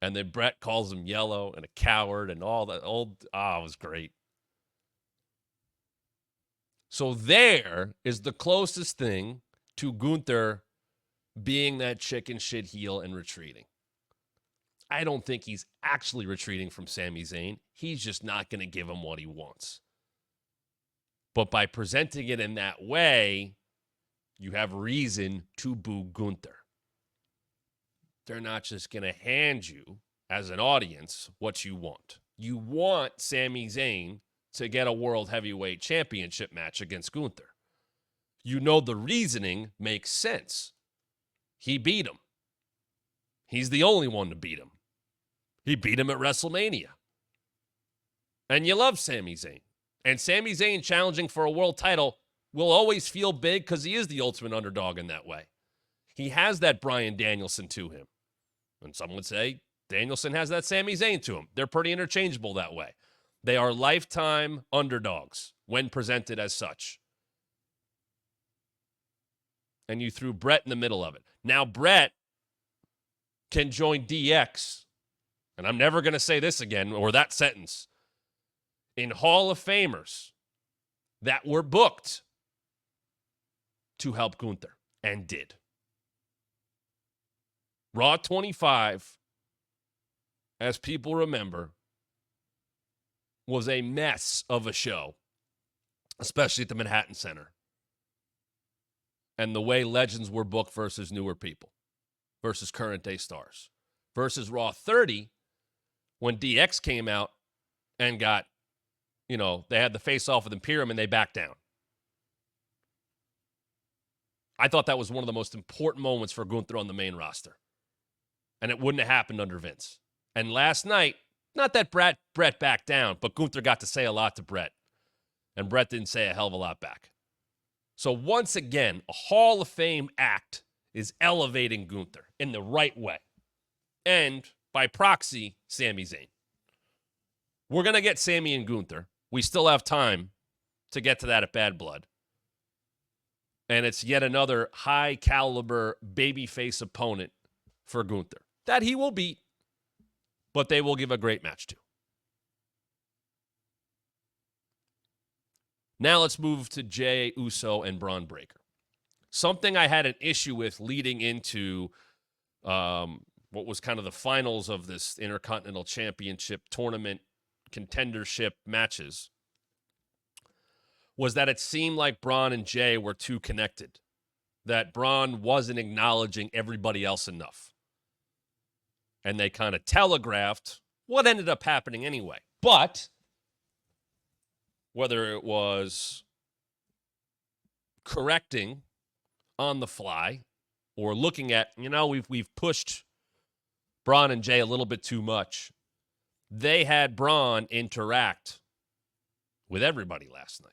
And then Bret calls him yellow and a coward and all that old, it was great. So there is the closest thing to Gunther being that chicken shit heel and retreating. I don't think he's actually retreating from Sami Zayn. He's just not going to give him what he wants. But by presenting it in that way, you have reason to boo Gunther. They're not just going to hand you, as an audience, what you want. You want Sami Zayn to get a World Heavyweight Championship match against Gunther. You know the reasoning makes sense. He beat him. He's the only one to beat him. He beat him at WrestleMania. And you love Sami Zayn. And Sami Zayn challenging for a world title will always feel big because he is the ultimate underdog in that way. He has that Bryan Danielson to him. And some would say Danielson has that Sami Zayn to him. They're pretty interchangeable that way. They are lifetime underdogs when presented as such. And you threw Bret in the middle of it. Now Bret can join DX and I'm never going to say this again or that sentence, in Hall of Famers that were booked to help Gunther, and did. Raw 25, as people remember, was a mess of a show, especially at the Manhattan Center. And the way legends were booked versus newer people, versus current day stars, versus Raw 30, when DX came out and got, they had the face off with Imperium and they backed down. I thought that was one of the most important moments for Gunther on the main roster. And it wouldn't have happened under Vince. And last night, not that Brett backed down, but Gunther got to say a lot to Brett. And Brett didn't say a hell of a lot back. So once again, a Hall of Fame act is elevating Gunther in the right way. And by proxy, Sami Zayn. We're going to get Sami and Gunther. We still have time to get to that at Bad Blood. And it's yet another high-caliber babyface opponent for Gunther that he will beat, but they will give a great match to. Now let's move to Jey Uso and Braun Breaker. Something I had an issue with leading into what was kind of the finals of this Intercontinental Championship tournament contendership matches was that it seemed like Braun and Jey were too connected, that Braun wasn't acknowledging everybody else enough. And they kind of telegraphed what ended up happening anyway. But whether it was correcting on the fly or looking at, we've pushed Braun and Jey a little bit too much, they had Braun interact with everybody last night.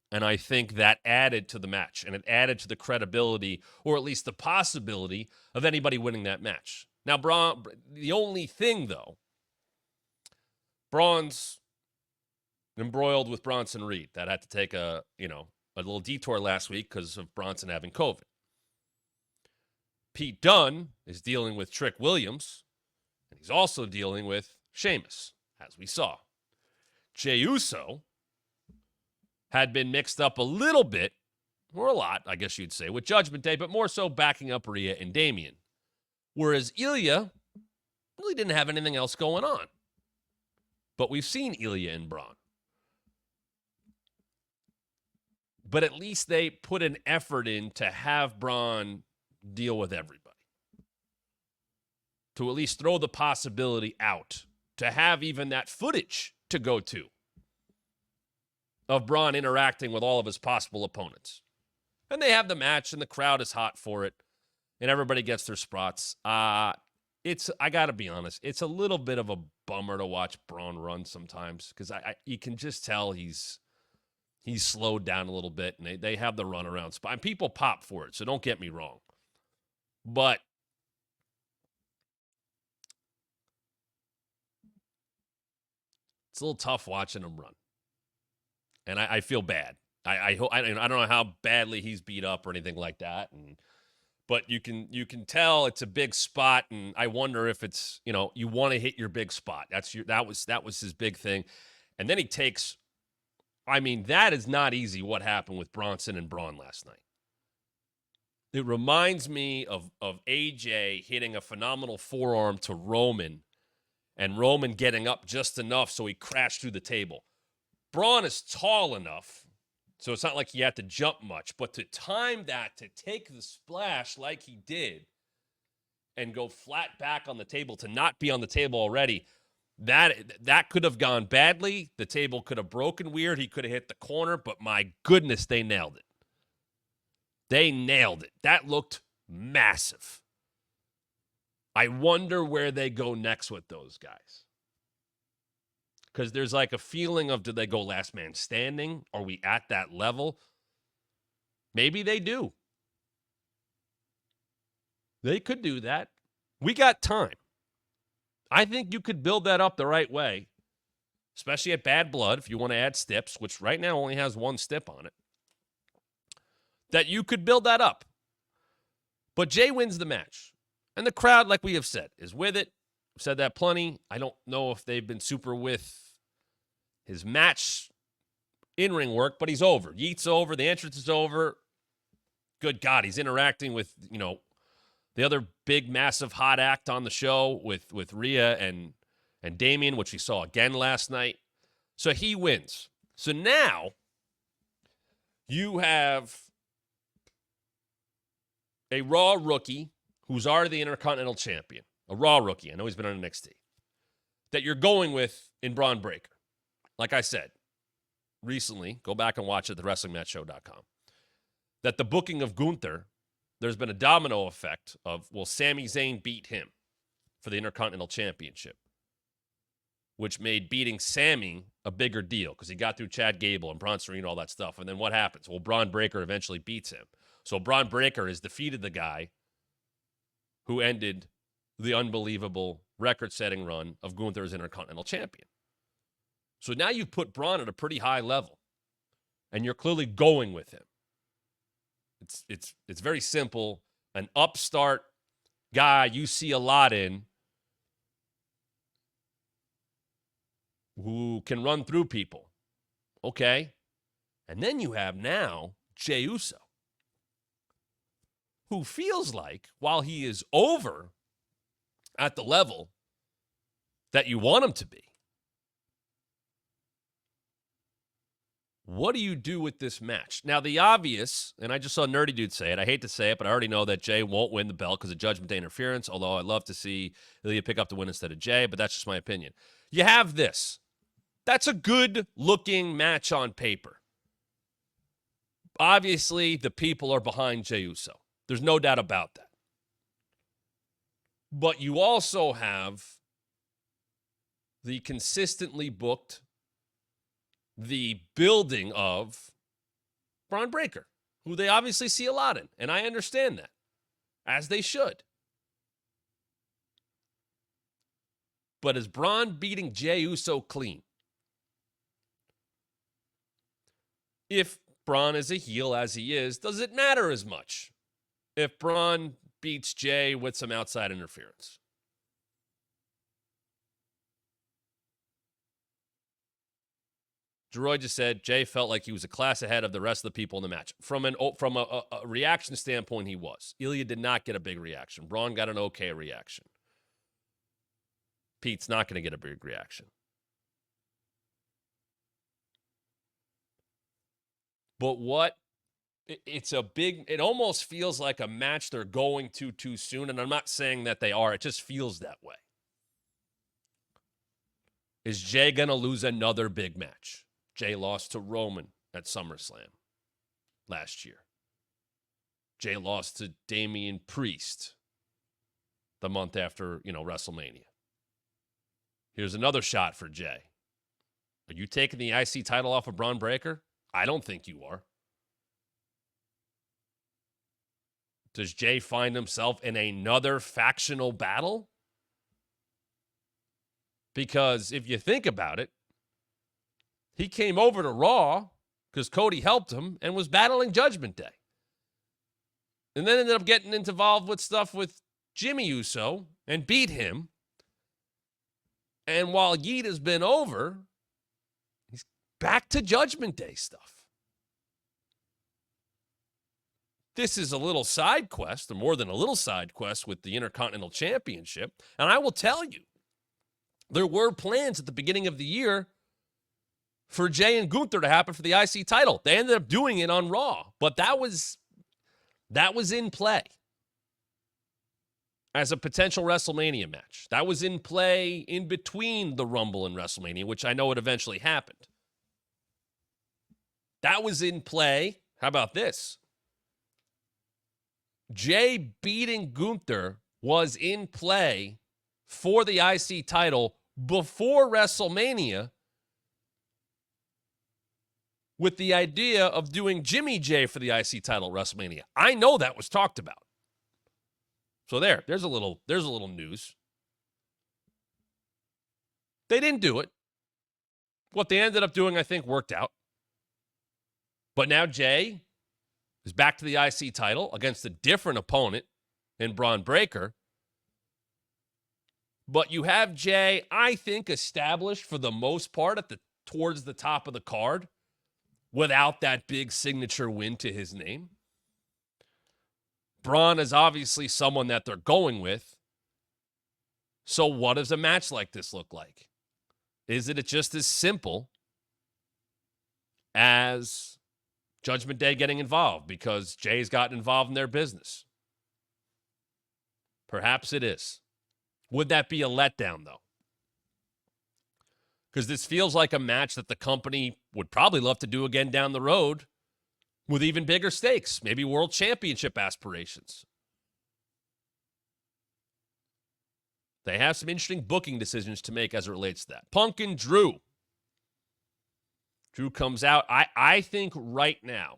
And I think that added to the match, and it added to the credibility, or at least the possibility, of anybody winning that match. Now, Braun, the only thing, though, Braun's embroiled with Bronson Reed. That had to take a little detour last week because of Bronson having COVID. Pete Dunne is dealing with Trick Williams, and he's also dealing with Sheamus, as we saw. Jey Uso had been mixed up a little bit, or a lot, I guess you'd say, with Judgment Day, but more so backing up Rhea and Damian. Whereas Ilya really didn't have anything else going on. But we've seen Ilya and Braun. But at least they put an effort in to have Braun deal with everybody. To at least throw the possibility out. To have even that footage to go to of Braun interacting with all of his possible opponents. And they have the match, and the crowd is hot for it, and everybody gets their spots. I got to be honest, it's a little bit of a bummer to watch Braun run sometimes, because you can just tell he's slowed down a little bit, and they have the runaround spot. And people pop for it, so don't get me wrong. But it's a little tough watching him run. And I feel bad. I don't know how badly he's beat up or anything like that. But you can tell it's a big spot, and I wonder if it's, you want to hit your big spot. That was his big thing. And then he takes, that is not easy what happened with Bronson and Braun last night. It reminds me of AJ hitting a phenomenal forearm to Roman, and Roman getting up just enough so he crashed through the table. Braun is tall enough, so it's not like he had to jump much, but to time that, to take the splash like he did and go flat back on the table, to not be on the table already, that could have gone badly. The table could have broken weird. He could have hit the corner, but my goodness, they nailed it. They nailed it. That looked massive. I wonder where they go next with those guys. Because there's like a feeling of, do they go last man standing? Are we at that level? Maybe they do. They could do that. We got time. I think you could build that up the right way, especially at Bad Blood, if you want to add steps, which right now only has one step on it, that you could build that up. But Jey wins the match. And the crowd, like we have said, is with it. I've said that plenty. I don't know if they've been super with his match in-ring work, but he's over. Yeet's over. The entrance is over. Good God, he's interacting with, the other big, massive, hot act on the show with Rhea and Damian, which we saw again last night. So he wins. So now you have a Raw rookie who's already the Intercontinental Champion, a Raw rookie. I know he's been on NXT, that you're going with in Braun Breaker. Like I said recently, go back and watch it at thewrestlingmatchshow.com, that the booking of Gunther, there's been a domino effect of, well, Sami Zayn beat him for the Intercontinental Championship, which made beating Sami a bigger deal because he got through Chad Gable and Braun Strowman and all that stuff. And then what happens? Well, Braun Breaker eventually beats him. So Braun Breaker has defeated the guy who ended the unbelievable record-setting run of Gunther as Intercontinental Champion. So now you've put Braun at a pretty high level, and you're clearly going with him. It's very simple. An upstart guy you see a lot in who can run through people. Okay. And then you have now Jey Uso, who feels like, while he is over at the level that you want him to be, what do you do with this match? Now, the obvious, and I just saw Nerdy Dude say it. I hate to say it, but I already know that Jey won't win the belt because of Judgment Day interference, although I'd love to see Ilya pick up the win instead of Jey, but that's just my opinion. You have this. That's a good-looking match on paper. Obviously, the people are behind Jey Uso. There's no doubt about that. But you also have the consistently booked, the building of Braun Breaker, who they obviously see a lot in. And I understand that, as they should. But is Braun beating Jey Uso clean? If Braun is a heel as he is, does it matter as much if Braun beats Jey with some outside interference? Droid just said Jey felt like he was a class ahead of the rest of the people in the match. From a reaction standpoint, he was. Ilya did not get a big reaction. Braun got an okay reaction. Pete's not going to get a big reaction. But it almost feels like a match they're going to too soon, and I'm not saying that they are. It just feels that way. Is Jey going to lose another big match? Jey lost to Roman at SummerSlam last year. Jey lost to Damian Priest the month after, WrestleMania. Here's another shot for Jey. Are you taking the IC title off of Braun Breaker? I don't think you are. Does Jey find himself in another factional battle? Because if you think about it, he came over to Raw because Cody helped him and was battling Judgment Day. And then ended up getting involved with stuff with Jimmy Uso and beat him. And while Yeet has been over, he's back to Judgment Day stuff. This is a little side quest, or more than a little side quest, with the Intercontinental Championship. And I will tell you, there were plans at the beginning of the year for Jey and Gunther to happen for the IC title. They ended up doing it on Raw, but that was in play as a potential WrestleMania match. That was in play in between the Rumble and WrestleMania, which I know it eventually happened. That was in play. How about this? Jey beating Gunther was in play for the IC title before WrestleMania, with the idea of doing Jimmy Jey for the IC title at WrestleMania. I know that was talked about. So there's a little news. They didn't do it. What they ended up doing, I think, worked out. But now Jey is back to the IC title against a different opponent in Braun Breaker. But you have Jay, I think, established for the most part towards the top of the card without that big signature win to his name. Braun is obviously someone that they're going with. So what does a match like this look like? Is it just as simple as Judgment Day getting involved because Jay's gotten involved in their business? Perhaps it is. Would that be a letdown, though? Because this feels like a match that the company would probably love to do again down the road with even bigger stakes, maybe world championship aspirations. They have some interesting booking decisions to make as it relates to that. Punk and Drew. Drew comes out. I think right now,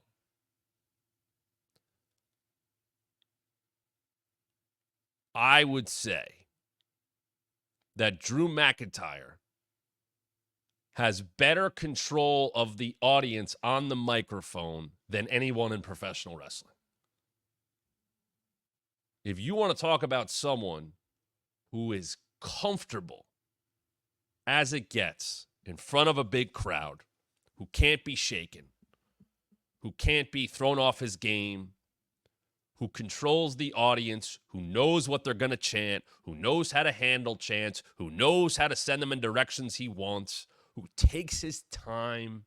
I would say that Drew McIntyre has better control of the audience on the microphone than anyone in professional wrestling. If you want to talk about someone who is comfortable as it gets in front of a big crowd, who can't be shaken, who can't be thrown off his game, who controls the audience, who knows what they're going to chant, who knows how to handle chants, who knows how to send them in directions he wants, who takes his time.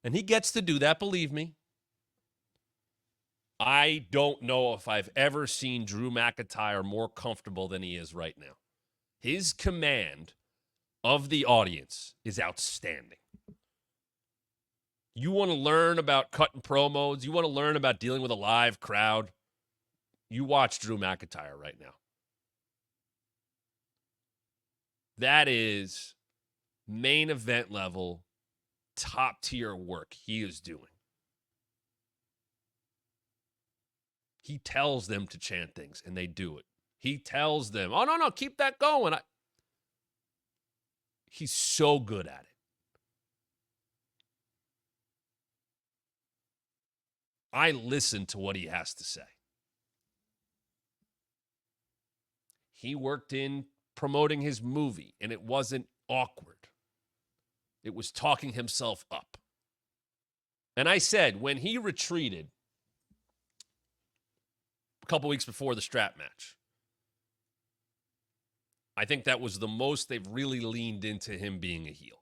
And he gets to do that, believe me. I don't know if I've ever seen Drew McIntyre more comfortable than he is right now. His command of the audience is outstanding. You want to learn about cutting promos, you want to learn about dealing with a live crowd, you watch Drew McIntyre right now. That is main event level, top tier work he is doing. He tells them to chant things, and they do it. He tells them, oh, no, keep that going. He's so good at it. I listen to what he has to say. He worked in promoting his movie, and it wasn't awkward. It was talking himself up. And I said, when he retreated a couple weeks before the strap match, I think that was the most they've really leaned into him being a heel.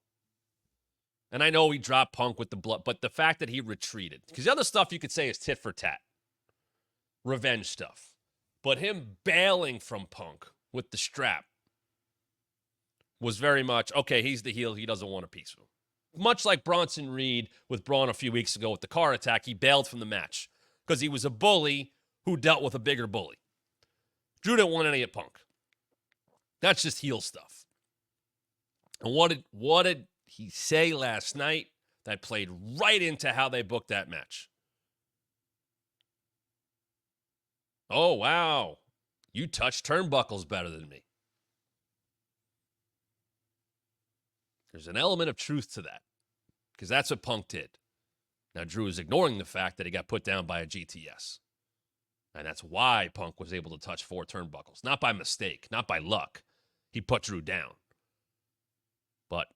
And I know he dropped Punk with the blood, but the fact that he retreated, because the other stuff you could say is tit for tat, revenge stuff. But him bailing from Punk with the strap was very much, okay, he's the heel, he doesn't want a piece of him. Much like Bronson Reed with Braun a few weeks ago with the car attack, he bailed from the match because he was a bully who dealt with a bigger bully. Drew didn't want any of Punk. That's just heel stuff. And what did he say last night that played right into how they booked that match? Oh, wow. You touch turnbuckles better than me. There's an element of truth to that because that's what Punk did. Now, Drew is ignoring the fact that he got put down by a GTS. And that's why Punk was able to touch 4 turnbuckles. Not by mistake, not by luck. He put Drew down. But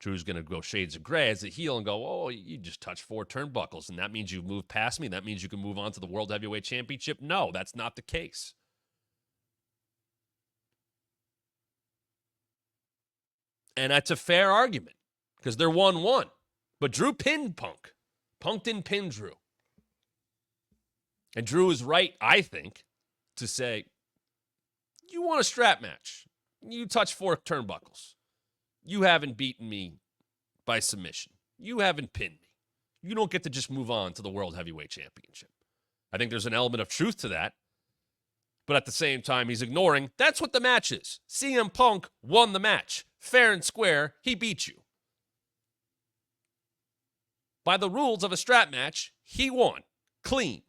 Drew's going to go shades of gray as a heel and go, oh, you just touched 4 turnbuckles, and that means you've moved past me? That means you can move on to the World Heavyweight Championship? No, that's not the case. And that's a fair argument because they're 1-1. But Drew pinned Punk. Punk didn't pin Drew. And Drew is right, I think, to say, you want a strap match. You touch 4 turnbuckles. You haven't beaten me by submission. You haven't pinned me. You don't get to just move on to the World Heavyweight Championship. I think there's an element of truth to that. But at the same time, he's ignoring, that's what the match is. CM Punk won the match. Fair and square, he beat you. By the rules of a strap match, he won. Clean.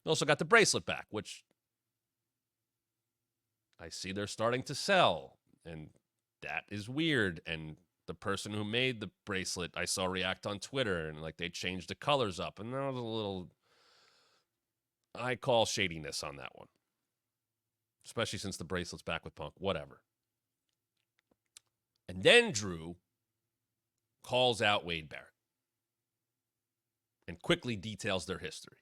He also got the bracelet back, which I see they're starting to sell. And that is weird. And the person who made the bracelet, I saw react on Twitter, and like they changed the colors up. And that was a little, I call shadiness on that one. especially since the bracelet's back with Punk, whatever. And then Drew calls out Wade Barrett and quickly details their history.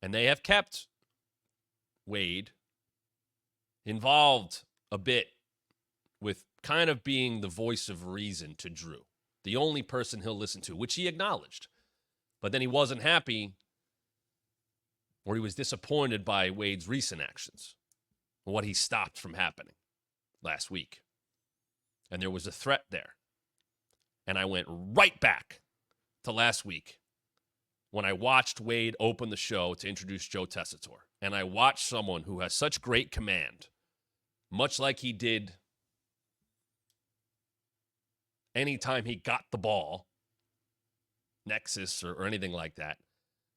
And they have kept Wade involved a bit with kind of being the voice of reason to Drew, the only person he'll listen to, which he acknowledged. But then he wasn't happy, or he was disappointed by Wade's recent actions, what he stopped from happening last week. And there was a threat there. And I went right back to last week when I watched Wade open the show to introduce Joe Tessitore. And I watched someone who has such great command, much like he did anytime he got the ball, Nexus or anything like that,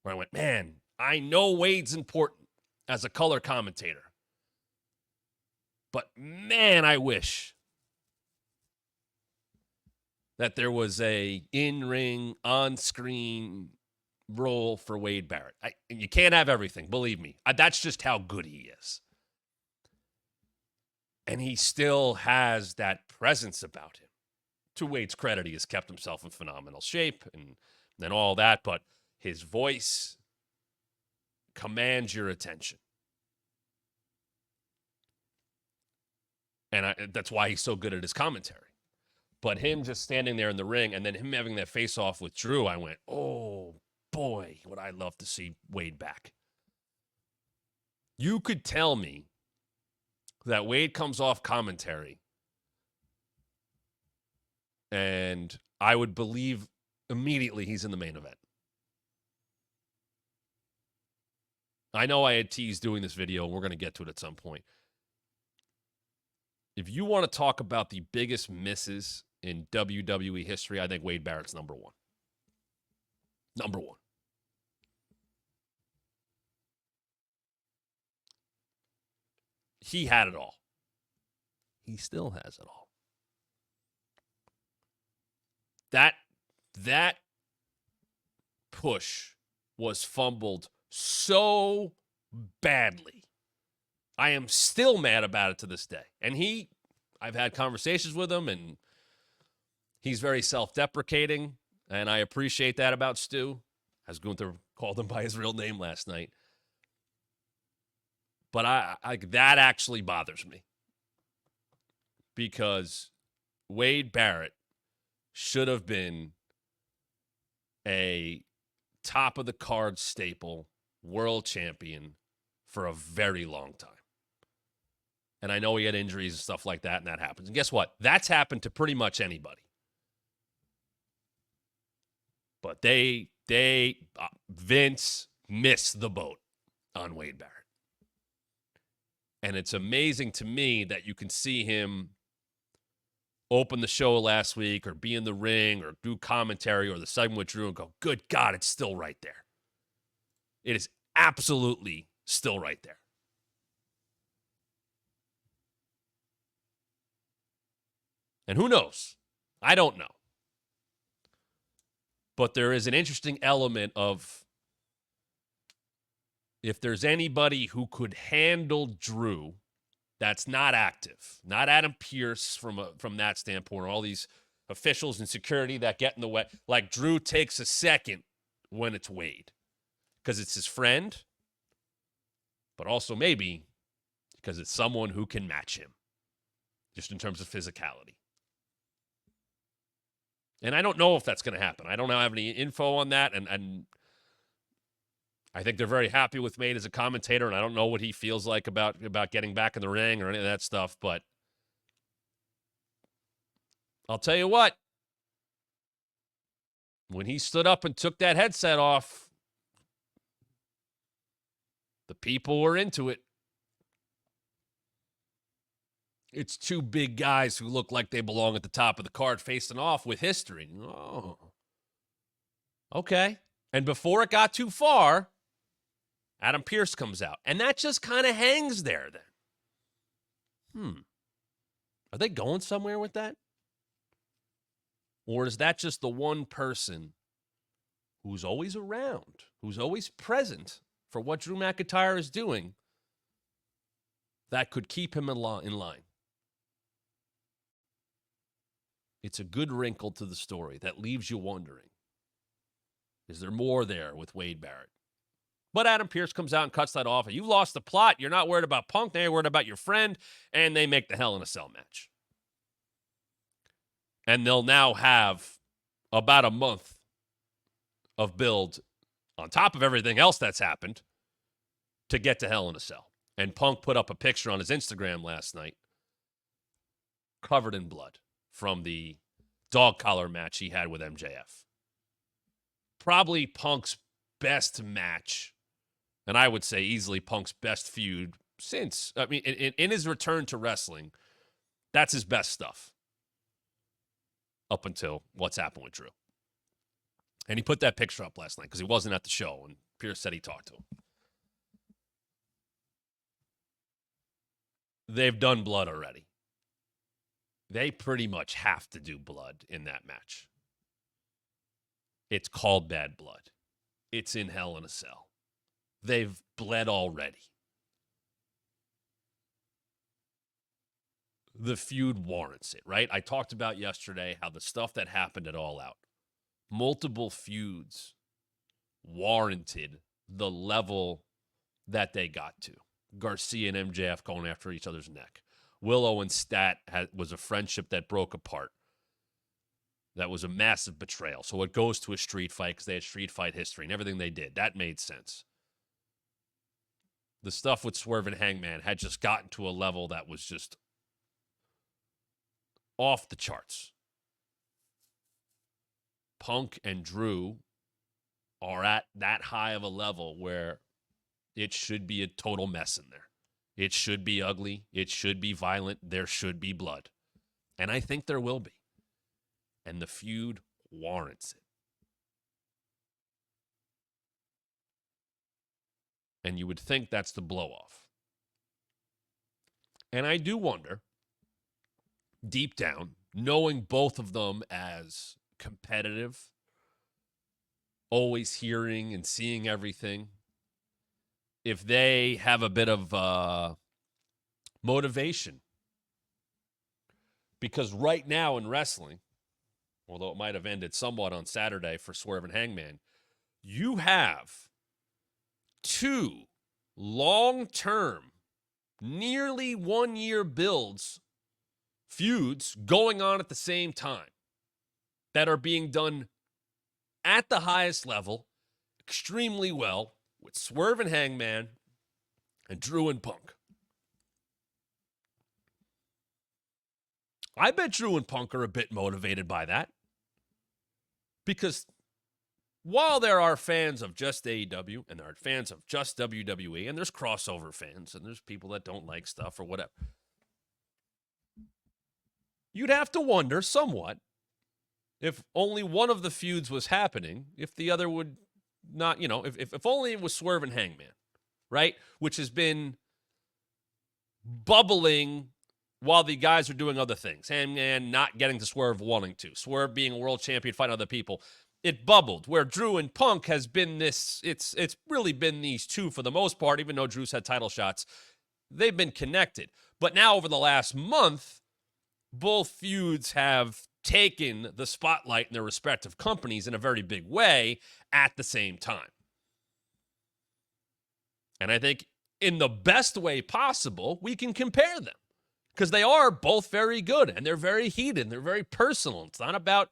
where I went, man, I know Wade's important as a color commentator. But man, I wish that there was a in-ring, on-screen role for Wade Barrett. You can't have everything, believe me. That's just how good he is. And he still has that presence about him. To Wade's credit, he has kept himself in phenomenal shape and all that, but his voice commands your attention. And that's why he's so good at his commentary. But him just standing there in the ring and then him having that face-off with Drew, I went, oh, boy, would I love to see Wade back. You could tell me that Wade comes off commentary and I would believe immediately he's in the main event. I know I had teased doing this video, and we're going to get to it at some point. If you want to talk about the biggest misses in WWE history, I think Wade Barrett's number one. Number one. He had it all. He still has it all. That push was fumbled so badly. I am still mad about it to this day. And I've had conversations with him, and he's very self-deprecating, and I appreciate that about Stu, as Gunther called him by his real name last night. But that actually bothers me, because Wade Barrett should have been a top-of-the-card staple world champion for a very long time. And I know he had injuries and stuff like that, and that happens. And guess what? That's happened to pretty much anybody. But Vince missed the boat on Wade Barrett. And it's amazing to me that you can see him open the show last week or be in the ring or do commentary or the segment with Drew and go, good God, it's still right there. It is absolutely still right there. And who knows? I don't know. But there is an interesting element of, if there's anybody who could handle Drew that's not active, not Adam Pearce from that standpoint, or all these officials and security that get in the way. Like, Drew takes a second when it's Wade because it's his friend, but also maybe because it's someone who can match him just in terms of physicality. And I don't know if that's going to happen. I don't have any info on that, and I think they're very happy with Wade as a commentator, and I don't know what he feels like about getting back in the ring or any of that stuff, but I'll tell you what, when he stood up and took that headset off, the people were into it. It's two big guys who look like they belong at the top of the card facing off with history. Oh, okay. And before it got too far, Adam Pearce comes out. And that just kind of hangs there then. Are they going somewhere with that? Or is that just the one person who's always around, who's always present for what Drew McIntyre is doing, that could keep him in line. It's a good wrinkle to the story that leaves you wondering, is there more there with Wade Barrett? But Adam Pearce comes out and cuts that off. You lost the plot. You're not worried about Punk. Now you're worried about your friend. And they make the Hell in a Cell match. And they'll now have about a month of build on top of everything else that's happened to get to Hell in a Cell. And Punk put up a picture on his Instagram last night covered in blood from the dog collar match he had with MJF. Probably Punk's best match, and I would say easily Punk's best feud since, I mean, in his return to wrestling, that's his best stuff up until what's happened with Drew. And he put that picture up last night because he wasn't at the show, and Pearce said he talked to him. They've done blood already. They pretty much have to do blood in that match. It's called Bad Blood. It's in Hell in a Cell. They've bled already. The feud warrants it, right? I talked about yesterday how the stuff that happened at All Out, multiple feuds warranted the level that they got to. Garcia and MJF going after each other's neck. Willow and Stat was a friendship that broke apart. That was a massive betrayal. So it goes to a street fight because they had street fight history and everything they did. That made sense. The stuff with Swerve and Hangman had just gotten to a level that was just off the charts. Punk and Drew are at that high of a level where it should be a total mess in there. It should be ugly. It should be violent. There should be blood. And I think there will be. And the feud warrants it. And you would think that's the blow-off. And I do wonder, deep down, knowing both of them as competitive, always hearing and seeing everything, if they have a bit of motivation. Because right now in wrestling, although it might have ended somewhat on Saturday for Swerve and Hangman, you have two long-term, nearly one-year feuds going on at the same time that are being done at the highest level, extremely well, with Swerve and Hangman and Drew and Punk. I bet Drew and Punk are a bit motivated by that. Because while there are fans of just AEW and there are fans of just WWE and there's crossover fans and there's people that don't like stuff or whatever, you'd have to wonder somewhat if only one of the feuds was happening, if the other would not, if only it was Swerve and Hangman, right? Which has been bubbling while the guys are doing other things. Hangman not getting to Swerve wanting to. Swerve being a world champion, fighting other people. It bubbled. Where Drew and Punk has been this, it's really been these two for the most part, even though Drew's had title shots. They've been connected. But now over the last month, both feuds have taken the spotlight in their respective companies in a very big way at the same time. And I think in the best way possible, we can compare them because they are both very good and they're very heated and they're very personal. It's not about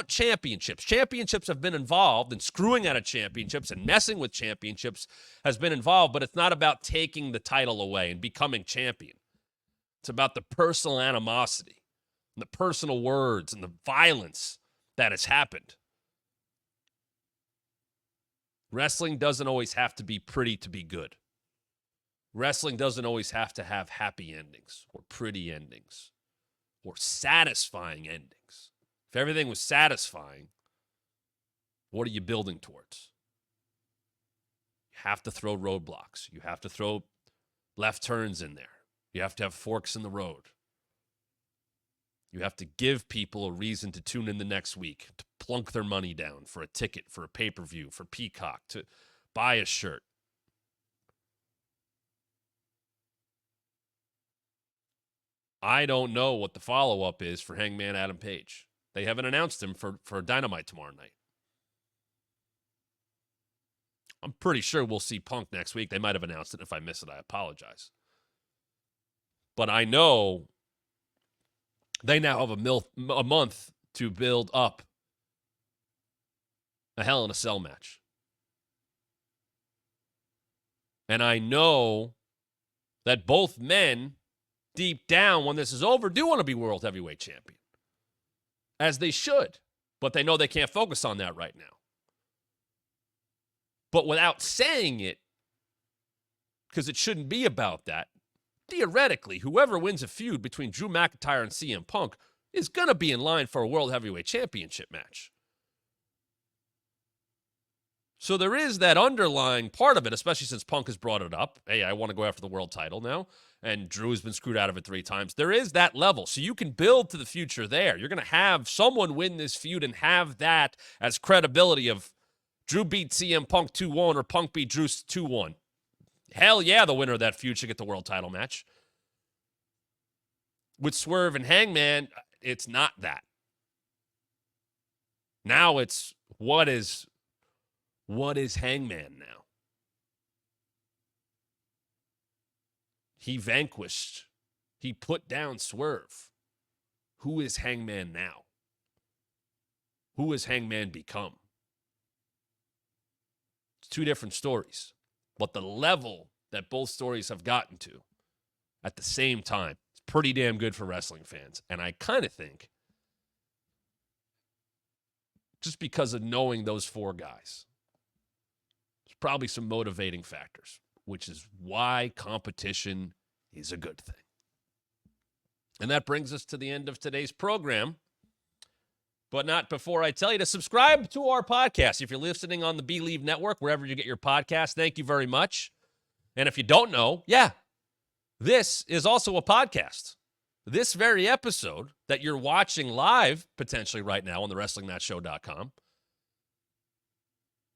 championships. Championships have been involved, and screwing out of championships and messing with championships has been involved, but it's not about taking the title away and becoming champion. It's about the personal animosity and the personal words and the violence that has happened. Wrestling doesn't always have to be pretty to be good. Wrestling doesn't always have to have happy endings or pretty endings or satisfying endings. If everything was satisfying, what are you building towards? You have to throw roadblocks. You have to throw left turns in there. You have to have forks in the road. You have to give people a reason to tune in the next week, to plunk their money down for a ticket, for a pay-per-view, for Peacock, to buy a shirt. I don't know what the follow-up is for Hangman Adam Page. They haven't announced him for Dynamite tomorrow night. I'm pretty sure we'll see Punk next week. They might have announced it. If I miss it, I apologize. But I know they now have a month to build up a Hell in a Cell match. And I know that both men, deep down, when this is over, do want to be World Heavyweight Champion. As they should. But they know they can't focus on that right now. But without saying it, because it shouldn't be about that, theoretically, whoever wins a feud between Drew McIntyre and CM Punk is going to be in line for a World Heavyweight Championship match. So there is that underlying part of it, especially since Punk has brought it up. Hey, I want to go after the world title now. And Drew has been screwed out of it 3 times. There is that level. So you can build to the future there. You're going to have someone win this feud and have that as credibility of Drew beat CM Punk 2-1 or Punk beat Drew 2-1. Hell yeah, the winner of that feud should get the world title match. With Swerve and Hangman, it's not that. Now it's what is Hangman now? He vanquished. He put down Swerve. Who is Hangman now? Who has Hangman become? It's 2 different stories. But the level that both stories have gotten to at the same time is pretty damn good for wrestling fans. And I kind of think, just because of knowing those 4 guys, there's probably some motivating factors, which is why competition is a good thing. And that brings us to the end of today's program. But not before I tell you to subscribe to our podcast. If you're listening on the Believe Network, wherever you get your podcast, thank you very much. And if you don't know, this is also a podcast. This very episode that you're watching live, potentially right now on the WrestlingMatchShow.com,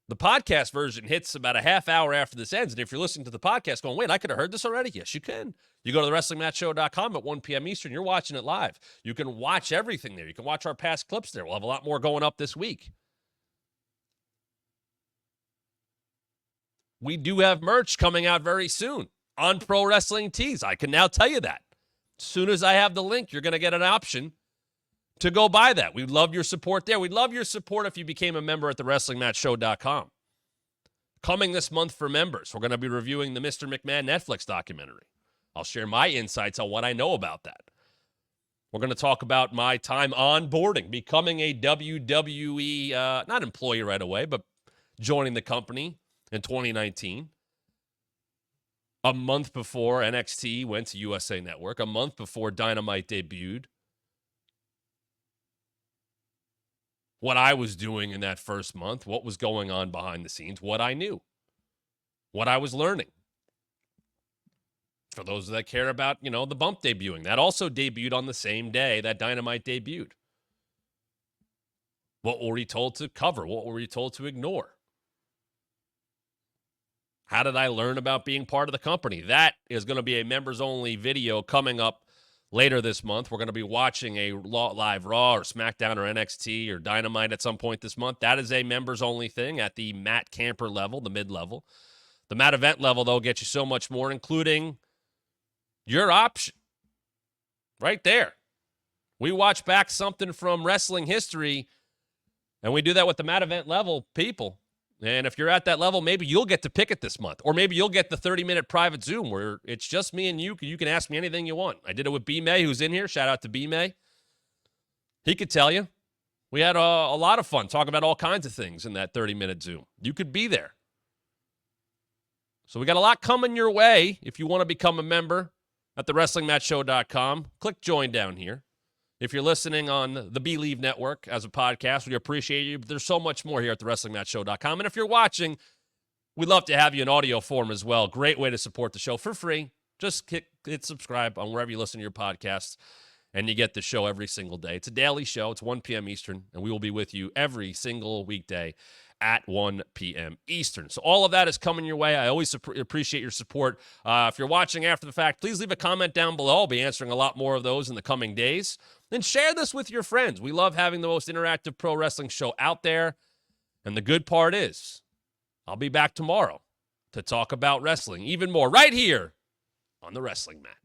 the podcast version hits about a half hour after this ends. And if you're listening to the podcast going, wait, I could have heard this already? Yes, you can. You go to the WrestlingMatchShow.com at 1 p.m. Eastern. You're watching it live. You can watch everything there. You can watch our past clips there. We'll have a lot more going up this week. We do have merch coming out very soon on Pro Wrestling Tees. I can now tell you that. As soon as I have the link, you're going to get an option to go buy that. We'd love your support there. We'd love your support if you became a member at the WrestlingMatchShow.com. Coming this month for members, we're going to be reviewing the Mr. McMahon Netflix documentary. I'll share my insights on what I know about that. We're going to talk about my time onboarding, becoming a WWE, not employee right away, but joining the company in 2019. A month before NXT went to USA Network, a month before Dynamite debuted. What I was doing in that first month, what was going on behind the scenes, what I knew, what I was learning. For those that care about, the bump debuting, that also debuted on the same day that Dynamite debuted. What were we told to cover? What were we told to ignore? How did I learn about being part of the company? That is going to be a members-only video coming up later this month. We're going to be watching a live Raw or SmackDown or NXT or Dynamite at some point this month. That is a members-only thing at the Matt Camper level, the mid-level. The Matt Event level, though, gets you so much more, including your option right there. We watch back something from wrestling history, and we do that with the Matt Event level people. And if you're at that level, maybe you'll get to pick it this month. Or maybe you'll get the 30-minute private Zoom where it's just me and you. You can ask me anything you want. I did it with B-May, who's in here. Shout out to B-May. He could tell you. We had a lot of fun talking about all kinds of things in that 30-minute Zoom. You could be there. So we got a lot coming your way. If you want to become a member at thewrestlingmatchshow.com, click join down here. If you're listening on the Believe Network as a podcast, we appreciate you. But there's so much more here at thewrestlingmatchshow.com. And if you're watching, we'd love to have you in audio form as well. Great way to support the show for free. Just hit subscribe on wherever you listen to your podcasts, and you get the show every single day. It's a daily show. It's 1 p.m. Eastern, and we will be with you every single weekday at 1 p.m. Eastern. So all of that is coming your way. I always appreciate your support. If you're watching after the fact, please leave a comment down below. I'll be answering a lot more of those in the coming days. Then share this with your friends. We love having the most interactive pro wrestling show out there. And the good part is, I'll be back tomorrow to talk about wrestling even more right here on the Wrestling Mat.